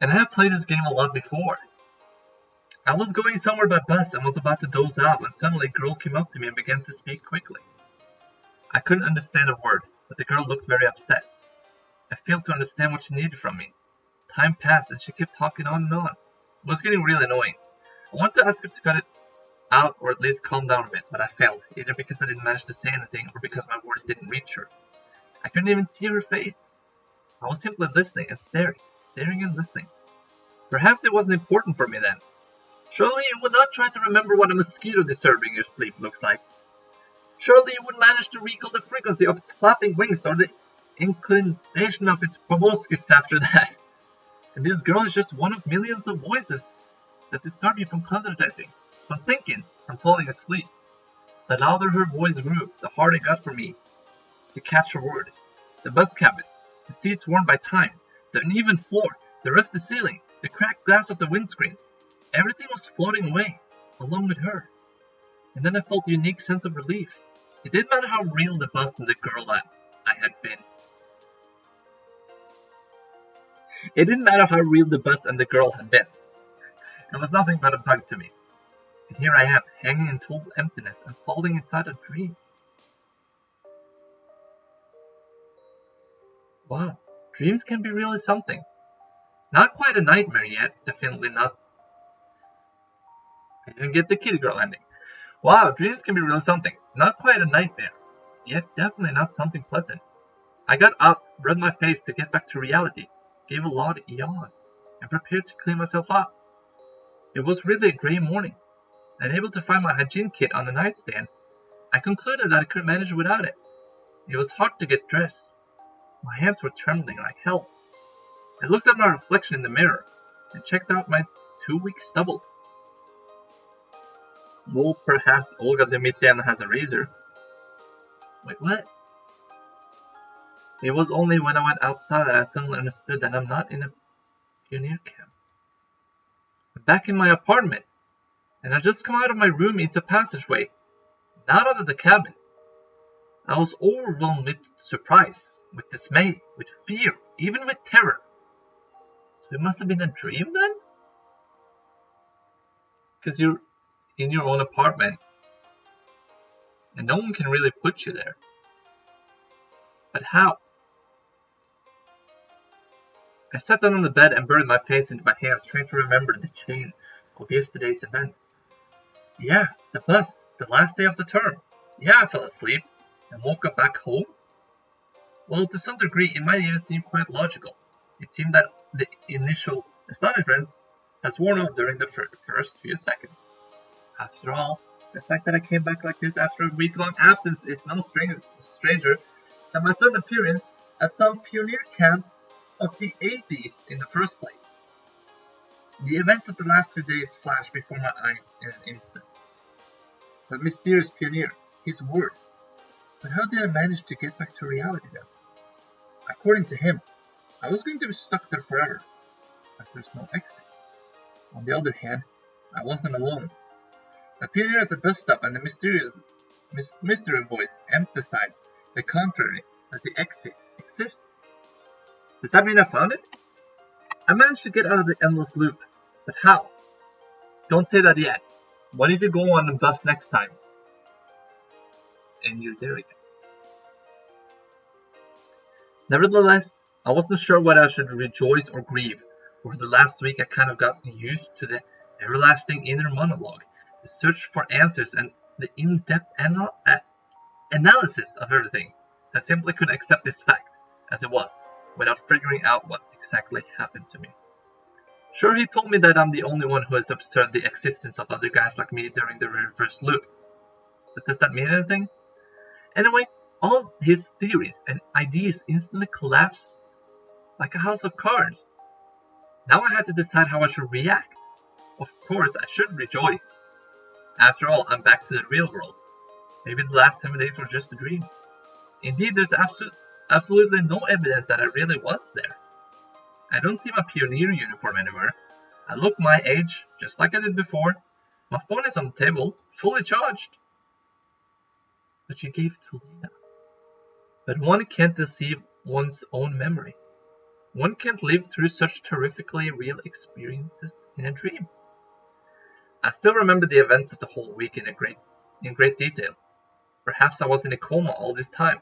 And I have played this game a lot before. I was going somewhere by bus and was about to doze off when suddenly a girl came up to me and began to speak quickly. I couldn't understand a word, but the girl looked very upset. I failed to understand what she needed from me. Time passed and she kept talking on and on. It was getting really annoying. I wanted to ask her to cut it out or at least calm down a bit, but I failed, either because I didn't manage to say anything or because my words didn't reach her. I couldn't even see her face. I was simply listening and staring and listening. Perhaps it wasn't important for me then. Surely you would not try to remember what a mosquito disturbing your sleep looks like. Surely you would manage to recall the frequency of its flapping wings or the inclination of its proboscis after that. And this girl is just one of millions of voices that disturb you from concentrating, from thinking, from falling asleep. The louder her voice grew, the harder it got for me to catch her words. The bus cabin, the seats worn by time, the uneven floor, the rusty ceiling, the cracked glass of the windscreen. Everything was floating away, along with her. And then I felt a unique sense of relief. It didn't matter how real the bus and the girl I had been. It didn't matter how real the bus and the girl had been. It was nothing but a bug to me. And here I am, hanging in total emptiness and falling inside a dream. Wow, dreams can be really something. Not quite a nightmare yet, definitely not. I didn't get the kitty girl ending. Wow, dreams can be really something. Not quite a nightmare, yet definitely not something pleasant. I got up, rubbed my face to get back to reality, gave a loud yawn, and prepared to clean myself up. It was really a grey morning. Unable to find my hygiene kit on the nightstand, I concluded that I could manage without it. It was hard to get dressed. My hands were trembling like hell. I looked at my reflection in the mirror and checked out my 2-week stubble. Well, perhaps Olga Dmitrievna has a razor. Wait, what? It was only when I went outside that I suddenly understood that I'm not in a pioneer camp. I'm back in my apartment, and I just come out of my room into a passageway, not out of the cabin. I was overwhelmed with surprise, with dismay, with fear, even with terror. So it must have been a dream then? Because you're in your own apartment, and no one can really put you there. But how? I sat down on the bed and buried my face into my hands, trying to remember the chain of yesterday's events. Yeah, the bus, the last day of the term. Yeah, I fell asleep and woke up back home. Well, to some degree, it might even seem quite logical. It seemed that the initial astonishment has worn off during the first few seconds. After all, the fact that I came back like this after a week-long absence is no stranger than my sudden appearance at some pioneer camp of the 80s in the first place. The events of the last 2 days flashed before my eyes in an instant. That mysterious pioneer, his words. But how did I manage to get back to reality then? According to him, I was going to be stuck there forever, as there's no exit. On the other hand, I wasn't alone. The pioneer at the bus stop and the mystery voice emphasized the contrary, that the exit exists. Does that mean I found it? I managed to get out of the endless loop, but how? Don't say that yet. What if you go on the bus next time? And you're there again. Nevertheless, I wasn't sure whether I should rejoice or grieve. Over the last week I kind of got used to the everlasting inner monologue, the search for answers and the in-depth analysis of everything, so I simply couldn't accept this fact, as it was, without figuring out what exactly happened to me. Sure, he told me that I'm the only one who has observed the existence of other guys like me during the very first loop, but does that mean anything? Anyway, all his theories and ideas instantly collapsed like a house of cards. Now I had to decide how I should react. Of course, I should rejoice. After all, I'm back to the real world. Maybe the last 7 days were just a dream. Indeed, there's absolutely no evidence that I really was there. I don't see my pioneer uniform anywhere. I look my age, just like I did before. My phone is on the table, fully charged. But you gave it to Lena. But one can't deceive one's own memory. One can't live through such terrifically real experiences in a dream. I still remember the events of the whole week in great detail. Perhaps I was in a coma all this time.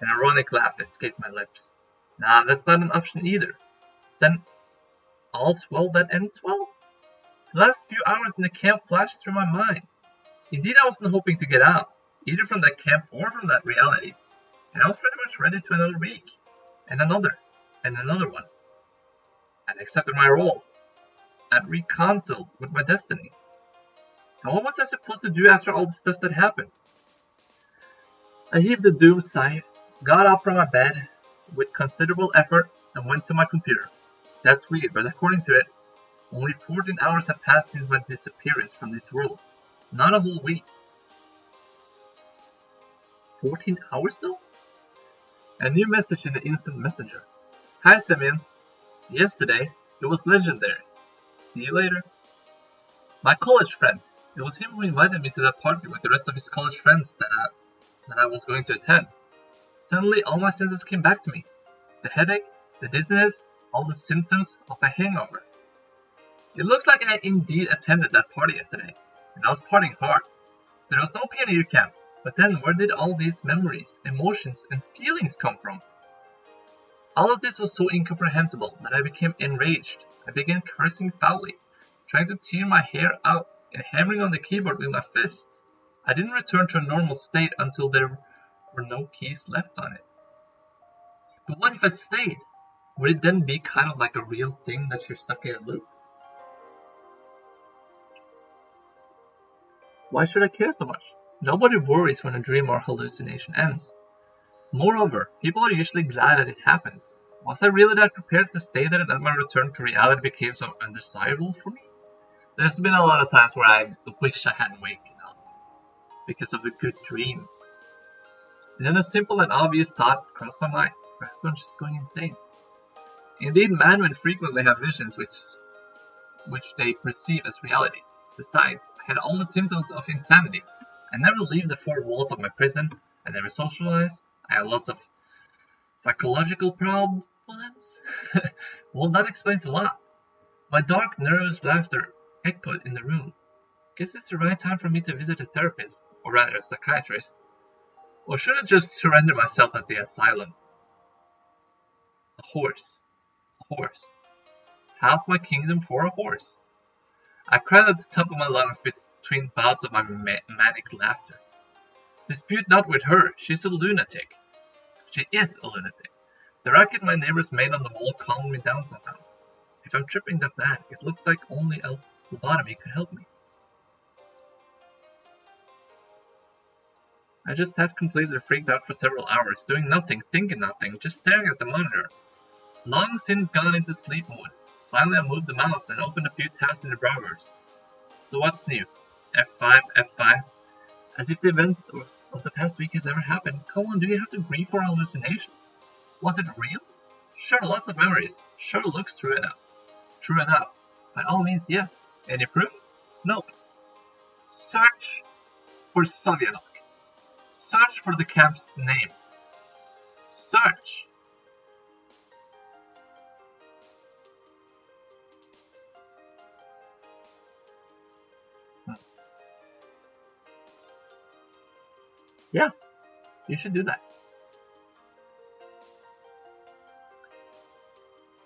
An ironic laugh escaped my lips. Nah, that's not an option either. Then, all's well that ends well? The last few hours in the camp flashed through my mind. Indeed, I wasn't hoping to get out, either from that camp or from that reality. And I was pretty much ready to another week, and another one. I'd accepted my role. I'd reconciled with my destiny. And what was I supposed to do after all the stuff that happened? I heaved a doom sigh, got up from my bed with considerable effort, and went to my computer. That's weird, but according to it, only 14 hours have passed since my disappearance from this world. Not a whole week. 14 hours though? A new message in the instant messenger. Hi Semyon. Yesterday, it was legendary. See you later. My college friend. It was him who invited me to that party with the rest of his college friends that I was going to attend. Suddenly, all my senses came back to me. The headache, the dizziness, all the symptoms of a hangover. It looks like I indeed attended that party yesterday, and I was partying hard. So there was no pioneer camp, but then where did all these memories, emotions, and feelings come from? All of this was so incomprehensible that I became enraged. I began cursing foully, trying to tear my hair out and hammering on the keyboard with my fists. I didn't return to a normal state until there were no keys left on it. But what if I stayed? Would it then be kind of like a real thing that you're stuck in a loop? Why should I care so much? Nobody worries when a dream or hallucination ends. Moreover, people are usually glad that it happens. Was I really that prepared to stay there that my return to reality became so undesirable for me? There's been a lot of times where I wish I hadn't waken up because of a good dream. And then a simple and obvious thought crossed my mind. Perhaps I'm just going insane. Indeed, madmen frequently have visions which they perceive as reality. Besides, I had all the symptoms of insanity. I never leave the four walls of my prison. I never socialize. I have lots of psychological problems. Well, that explains a lot. My dark, nervous laughter echoed in the room. Guess it's the right time for me to visit a therapist, or rather a psychiatrist. Or should I just surrender myself at the asylum? A horse. A horse. Half my kingdom for a horse. I cried at the top of my lungs between bouts of my manic laughter. Dispute not with her, she's a lunatic. She is a lunatic. The racket my neighbors made on the wall calmed me down somehow. If I'm tripping that bad, it looks like only a lobotomy could help me. I just sat completely freaked out for several hours, doing nothing, thinking nothing, just staring at the monitor. Long since gone into sleep mode. Finally I moved the mouse and opened a few tabs in the browsers. So what's new? F5, F5. As if the events of the past week had never happened. Come on, do you have to grieve for a hallucination? Was it real? Sure, lots of memories. Sure looks true enough. True enough. By all means, yes. Any proof? Nope. Search for Sovyanok. Search for the camp's name. Search. Yeah, you should do that.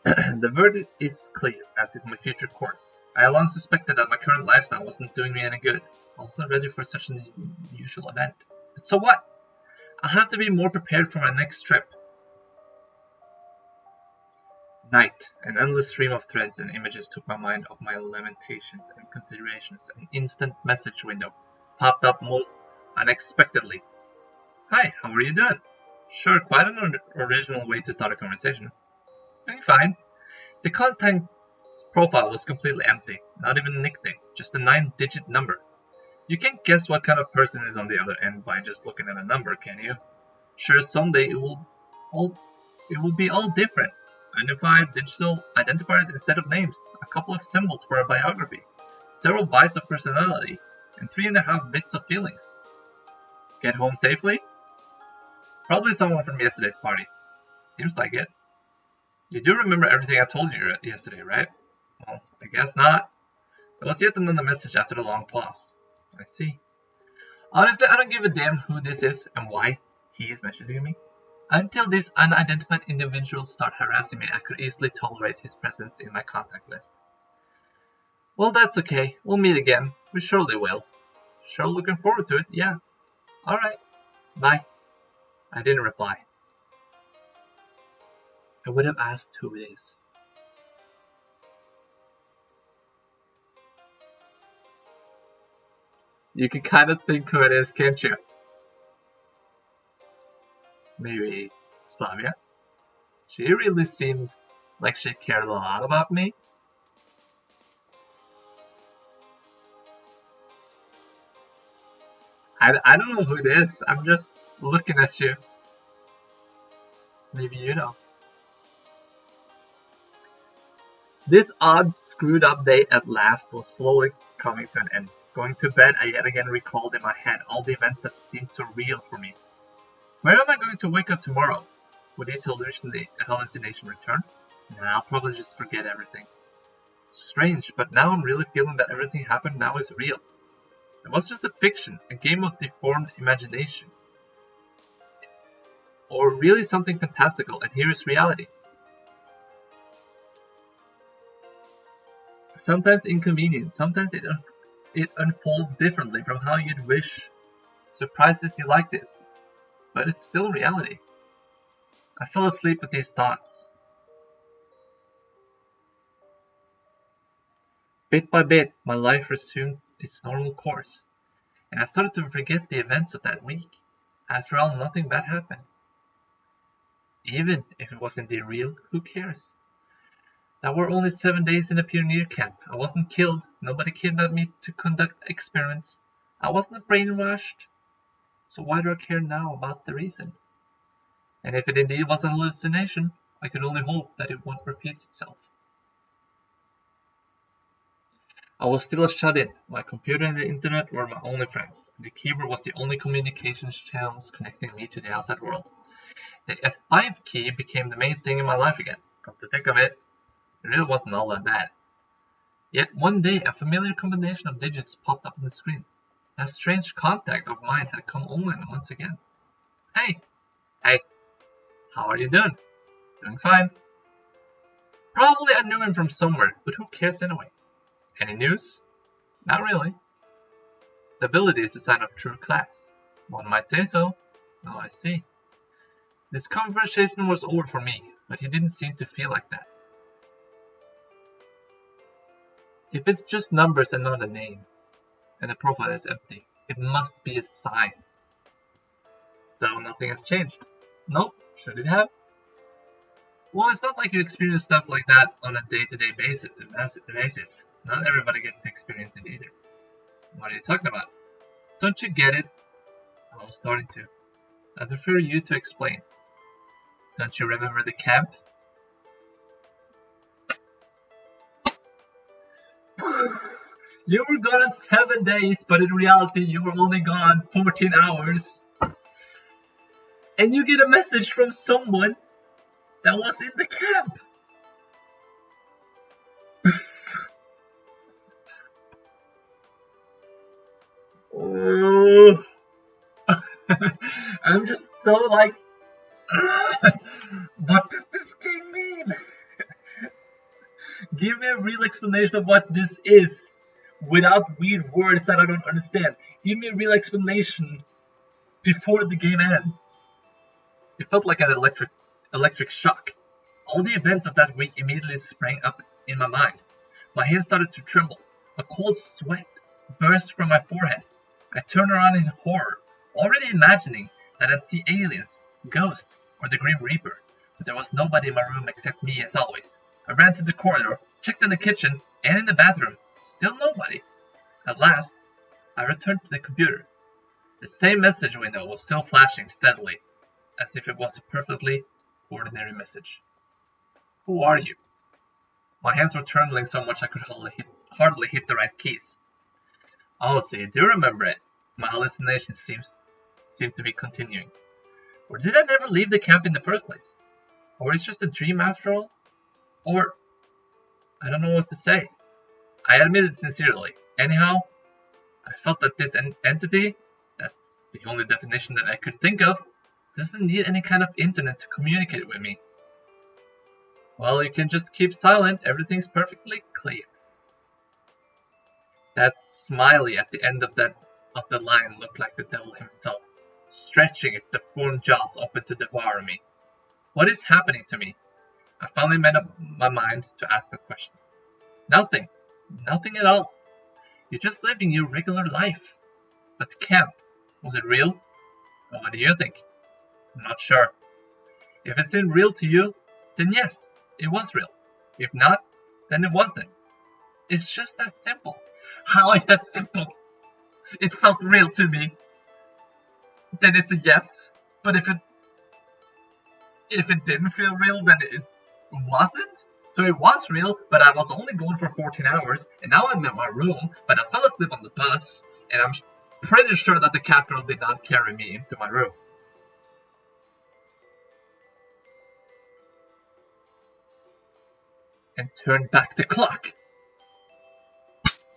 The verdict is clear, as is my future course. I long suspected that my current lifestyle wasn't doing me any good. I wasn't ready for such an unusual event. But so what? I'll have to be more prepared for my next trip. Tonight, an endless stream of threads and images took my mind off my lamentations and considerations. An instant message window popped up most unexpectedly. Hi, how are you doing? Sure, quite an original way to start a conversation. Doing fine. The contact's profile was completely empty, not even a nickname, just a 9-digit number. You can't guess what kind of person is on the other end by just looking at a number, can you? Sure, someday it will be all different. Unified digital identifiers instead of names, a couple of symbols for a biography, several bytes of personality, and 3.5 bits of feelings. Get home safely? Probably someone from yesterday's party. Seems like it. You do remember everything I told you yesterday, right? Well, I guess not. There was yet another message after the long pause. I see. Honestly, I don't give a damn who this is and why he is messaging me. Until this unidentified individual start harassing me, I could easily tolerate his presence in my contact list. Well, that's okay. We'll meet again. We surely will. Sure looking forward to it, yeah. Alright. Bye. I didn't reply. I would have asked who it is. You can kind of think who it is, can't you? Maybe Slavia? She really seemed like she cared a lot about me. I don't know who it is. I'm just looking at you. Maybe you know. This odd, screwed up day at last was slowly coming to an end. Going to bed, I yet again recalled in my head all the events that seemed so real for me. Where am I going to wake up tomorrow? Would this hallucination return? Nah, I'll probably just forget everything. Strange, but now I'm really feeling that everything happened now is real. It was just a fiction, a game of deformed imagination. Or really something fantastical, and here is reality. Sometimes inconvenient, sometimes it unfolds differently from how you'd wish. Surprises you like this, but it's still reality. I fell asleep with these thoughts. Bit by bit, my life resumed its normal course, and I started to forget the events of that week. After all, nothing bad happened. Even if it was indeed real, who cares? There were only 7 days in a pioneer camp. I wasn't killed. Nobody kidnapped me to conduct experiments. I wasn't brainwashed. So why do I care now about the reason? And if it indeed was a hallucination, I could only hope that it won't repeat itself. I was still shut in. My computer and the internet were my only friends. The keyboard was the only communications channels connecting me to the outside world. The F5 key became the main thing in my life again. Come to think of it, it really wasn't all that bad. Yet one day a familiar combination of digits popped up on the screen. That strange contact of mine had come online once again. Hey, how are you doing? Doing fine. Probably I knew him from somewhere, but who cares anyway? Any news? Not really. Stability is a sign of true class. One might say so. Oh, I see. This conversation was over for me, but he didn't seem to feel like that. If it's just numbers and not a name, and the profile is empty, it must be a sign. So nothing has changed. Nope, should it have? Well, it's not like you experience stuff like that on a day-to-day basis. Not everybody gets to experience it either. What are you talking about? Don't you get it? I was starting to. I prefer you to explain. Don't you remember the camp? You were gone 7 days, but in reality you were only gone 14 hours. And you get a message from someone that was in the camp. Oh. I'm just so like, what does this game mean? Give me a real explanation of what this is, without weird words that I don't understand. Give me a real explanation before the game ends. It felt like an electric shock. All the events of that week immediately sprang up in my mind. My hands started to tremble. A cold sweat burst from my forehead. I turned around in horror, already imagining that I'd see aliens, ghosts, or the Grim Reaper. But there was nobody in my room except me as always. I ran to the corridor, checked in the kitchen, and in the bathroom. Still nobody. At last, I returned to the computer. The same message window was still flashing steadily, as if it was a perfectly ordinary message. Who are you? My hands were trembling so much I could hardly hit the right keys. Oh, so you do remember it. My hallucinations seem to be continuing. Or did I never leave the camp in the first place? Or it's just a dream after all? Or, I don't know what to say. I admit it sincerely. Anyhow, I felt that this entity, that's the only definition that I could think of, doesn't need any kind of internet to communicate with me. Well, you can just keep silent, everything's perfectly clear. That smiley at the end of the line looked like the devil himself, stretching its deformed jaws open to devour me. What is happening to me? I finally made up my mind to ask that question. Nothing. Nothing at all. You're just living your regular life. But camp, was it real? Well, what do you think? I'm not sure. If it seemed real to you, then yes, it was real. If not, then it wasn't. It's just that simple. How is that simple? It felt real to me. Then it's a yes. But if it didn't feel real, then it wasn't? So it was real, but I was only gone for 14 hours, and now I'm in my room, but I fell asleep on the bus, and I'm pretty sure that the cat girl did not carry me into my room. And turned back the clock.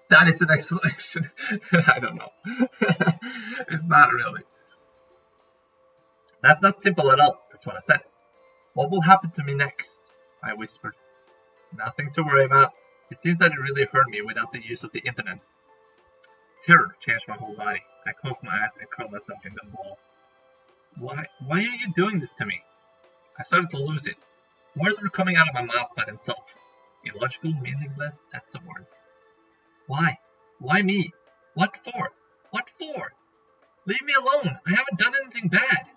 That is an explanation. I don't know. It's not really. That's not simple at all, that's what I said. What will happen to me next? I whispered. Nothing to worry about. It seems that it really hurt me without the use of the internet. Terror changed my whole body. I closed my eyes and curled myself into a ball. Why are you doing this to me? I started to lose it. Words were coming out of my mouth by themselves. Illogical, meaningless sets of words. Why? Why me? What for? What for? Leave me alone. I haven't done anything bad.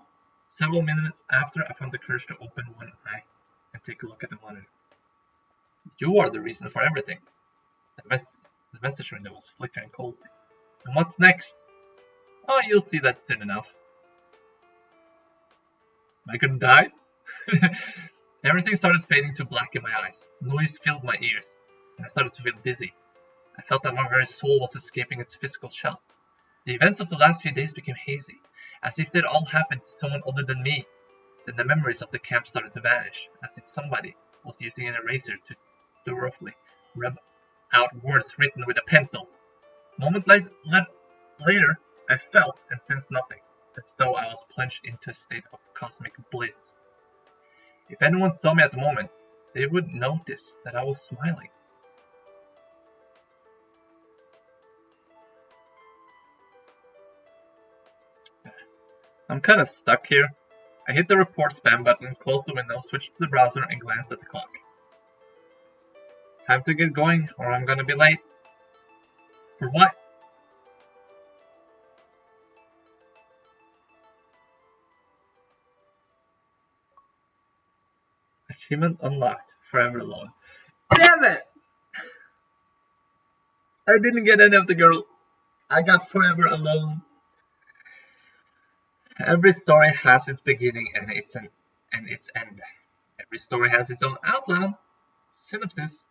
Several minutes after, I found the courage to open one eye and take a look at the monitor. You are the reason for everything. The message window was flickering coldly. And what's next? Oh, you'll see that soon enough. Am I gonna die? Everything started fading to black in my eyes. Noise filled my ears, and I started to feel dizzy. I felt that my very soul was escaping its physical shell. The events of the last few days became hazy, as if they'd all happened to someone other than me. Then the memories of the camp started to vanish, as if somebody was using an eraser to roughly rub out words written with a pencil. A moment later, I felt and sensed nothing, as though I was plunged into a state of cosmic bliss. If anyone saw me at the moment, they would notice that I was smiling. I'm kind of stuck here. I hit the report spam button, closed the window, switched to the browser, and glanced at the clock. Time to get going, or I'm gonna be late. For what? Achievement unlocked. Forever alone. Damn it! I didn't get any of the girl. I got forever alone. Every story has its beginning and its end. Every story has its own outline, synopsis,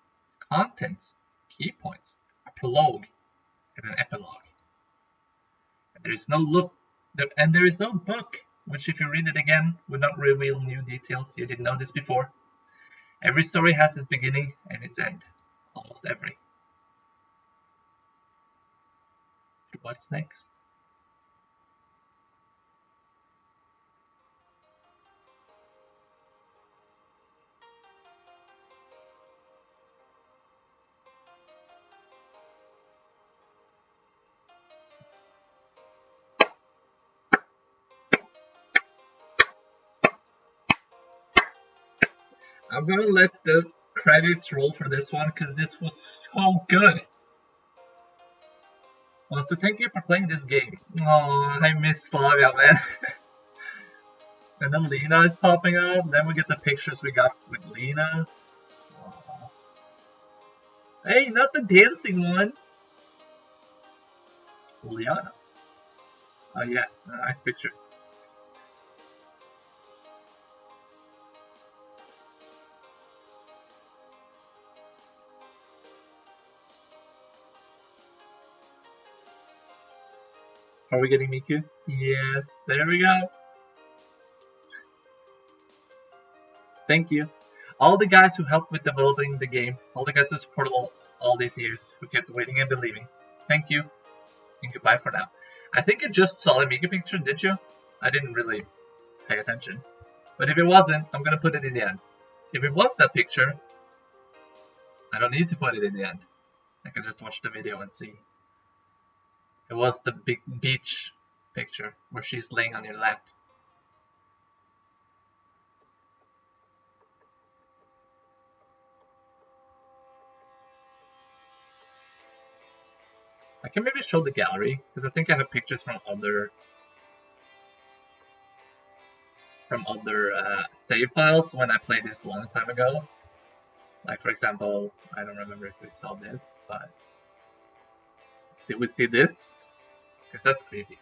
contents, key points, a prologue, and an epilogue. And there is no book, which if you read it again would not reveal new details you didn't notice before. Every story has its beginning and its end. Almost every. But what's next? I'm gonna let the credits roll for this one because this was so good. Wants to thank you for playing this game. Oh, I miss Slavia, man. And then Lena is popping up. Then we get the pictures we got with Lena. Aww. Hey, not the dancing one. Liana. Oh yeah, nice picture. Are we getting Miku? Yes, there we go. Thank you. All the guys who helped with developing the game, all the guys who supported all these years, who kept waiting and believing. Thank you. And goodbye for now. I think you just saw the Miku picture, did you? I didn't really pay attention. But if it wasn't, I'm gonna put it in the end. If it was that picture, I don't need to put it in the end. I can just watch the video and see. It was the big beach picture where she's laying on your lap. I can maybe show the gallery because I think I have pictures from other save files when I played this a long time ago. Like for example, I don't remember if we saw this, but did we see this? Because that's creepy.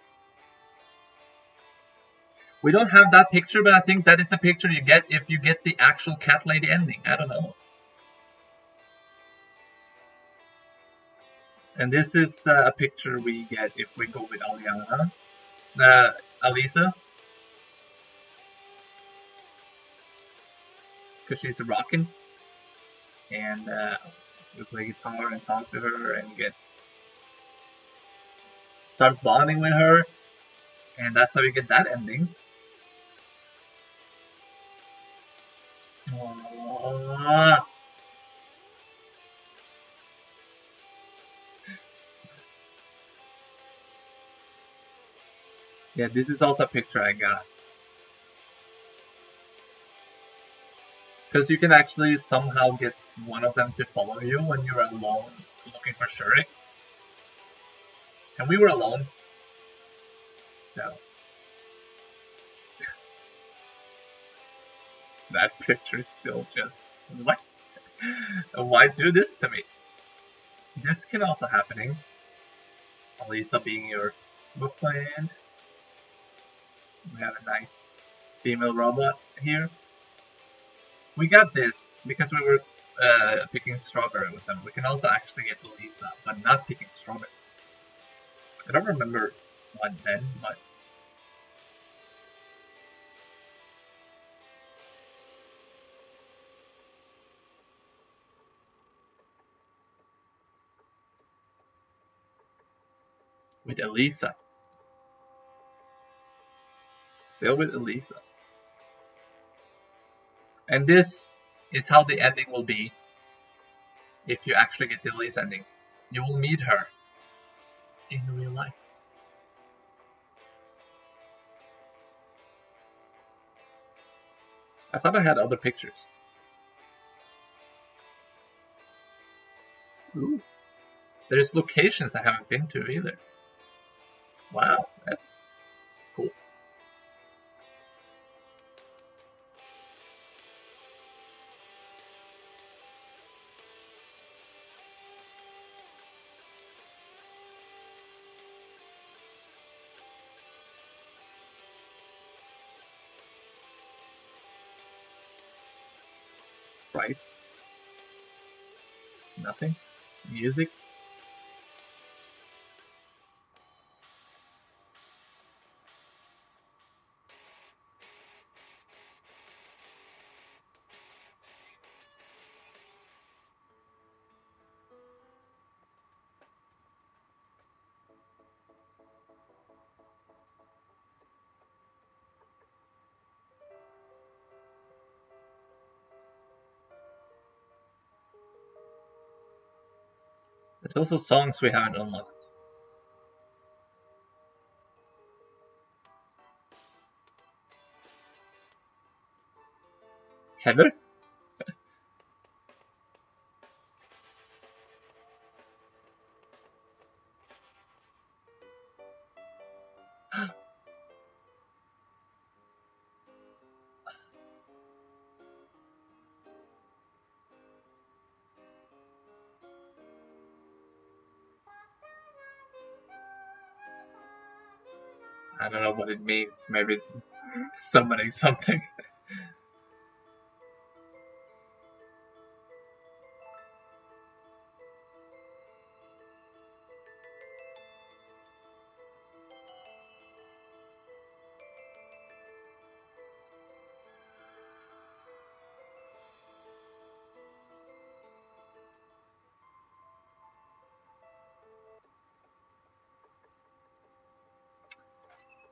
We don't have that picture, but I think that is the picture you get if you get the actual cat lady ending. I don't know. And this is a picture we get if we go with Aliana. Alisa. Because she's rocking. And we play guitar and talk to her and starts bonding with her. And that's how you get that ending. Aww. Yeah, this is also a picture I got. Because you can actually somehow get one of them to follow you when you're alone looking for Shurik. And we were alone. So. That picture is still just, what? Why do this to me? This can also happening. Alisa being your boyfriend. We have a nice female robot here. We got this because we were picking strawberry with them. We can also actually get Lisa, but not picking strawberries. I don't remember what then, but... with Elisa. Still with Elisa. And this is how the ending will be if you actually get the Elisa ending. You will meet her in real life. I thought I had other pictures. Ooh. There's locations I haven't been to either. Wow, that's cool. Sprites. Nothing. Music. There's also songs we haven't unlocked. Heather? I don't know what it means. Maybe it's summoning something.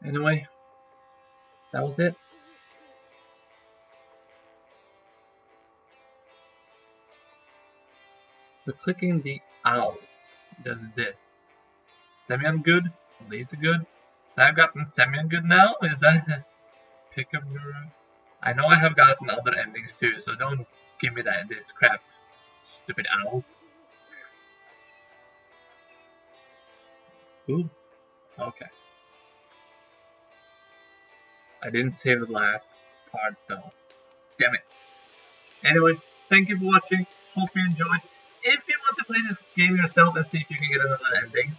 Anyway, that was it. So clicking the owl does this. Semyon good, Lisa good. So I've gotten Semyon good now? Is that pick up your... I know I have gotten other endings too, so don't give me this crap, stupid owl. Ooh, okay. I didn't save the last part though. Damn it. Anyway, thank you for watching. Hope you enjoyed. If you want to play this game yourself and see if you can get another ending,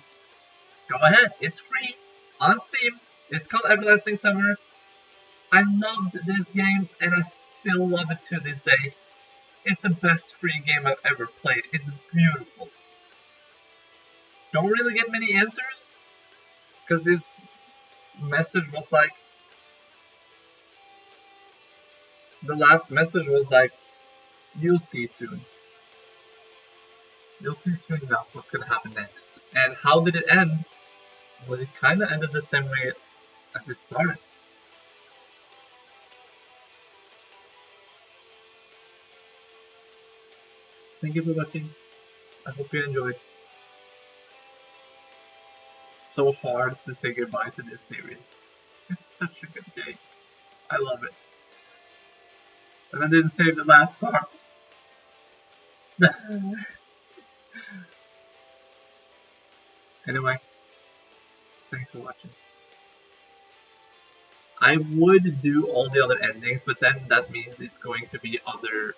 go ahead. It's free on Steam. It's called Everlasting Summer. I loved this game and I still love it to this day. It's the best free game I've ever played. It's beautiful. Don't really get many answers because this message was like... the last message was like, you'll see soon. You'll see soon enough what's gonna happen next. And how did it end? Well, it kinda ended the same way as it started. Thank you for watching. I hope you enjoyed. So hard to say goodbye to this series. It's such a good game. I love it. And I didn't save the last part. Anyway, thanks for watching. I would do all the other endings, but then that means it's going to be other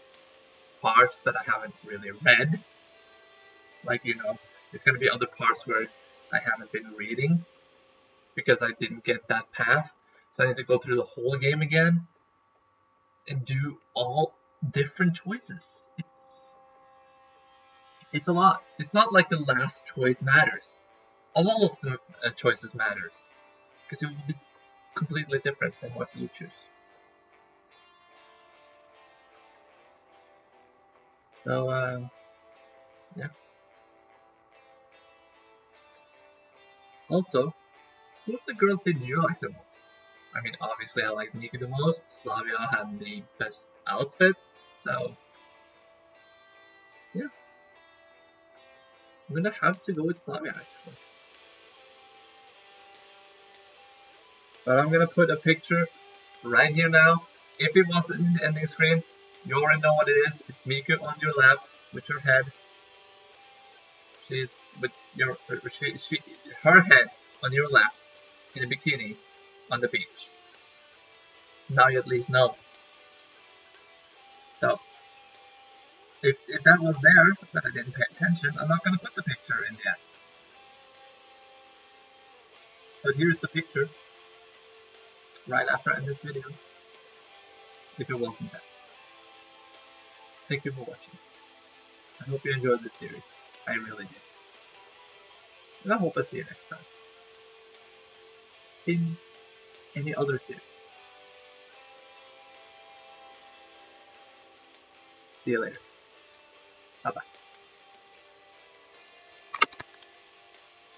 parts that I haven't really read. Like, you know, it's going to be other parts where I haven't been reading because I didn't get that path. So I need to go through the whole game again and do all different choices. It's a lot. It's not like the last choice matters. All of the choices matters because it will be completely different from what you choose. So yeah. Also, who of the girls did you like the most? I mean, obviously I like Nika the most. Slavia had the best outfits, so yeah. I'm gonna have to go with Slavia actually. But I'm gonna put a picture right here now. If it wasn't in the ending screen, you already know what it is. It's Miku on your lap with your head. She's with your her head on your lap in a bikini on the beach. Now you at least know. So if that was there that I didn't pay attention, I'm not gonna put the picture in yet. But here's the picture right after I end this video. If it wasn't there. Thank you for watching. I hope you enjoyed this series. I really did. And I hope I see you next time. In any other series. See you later. Bye bye.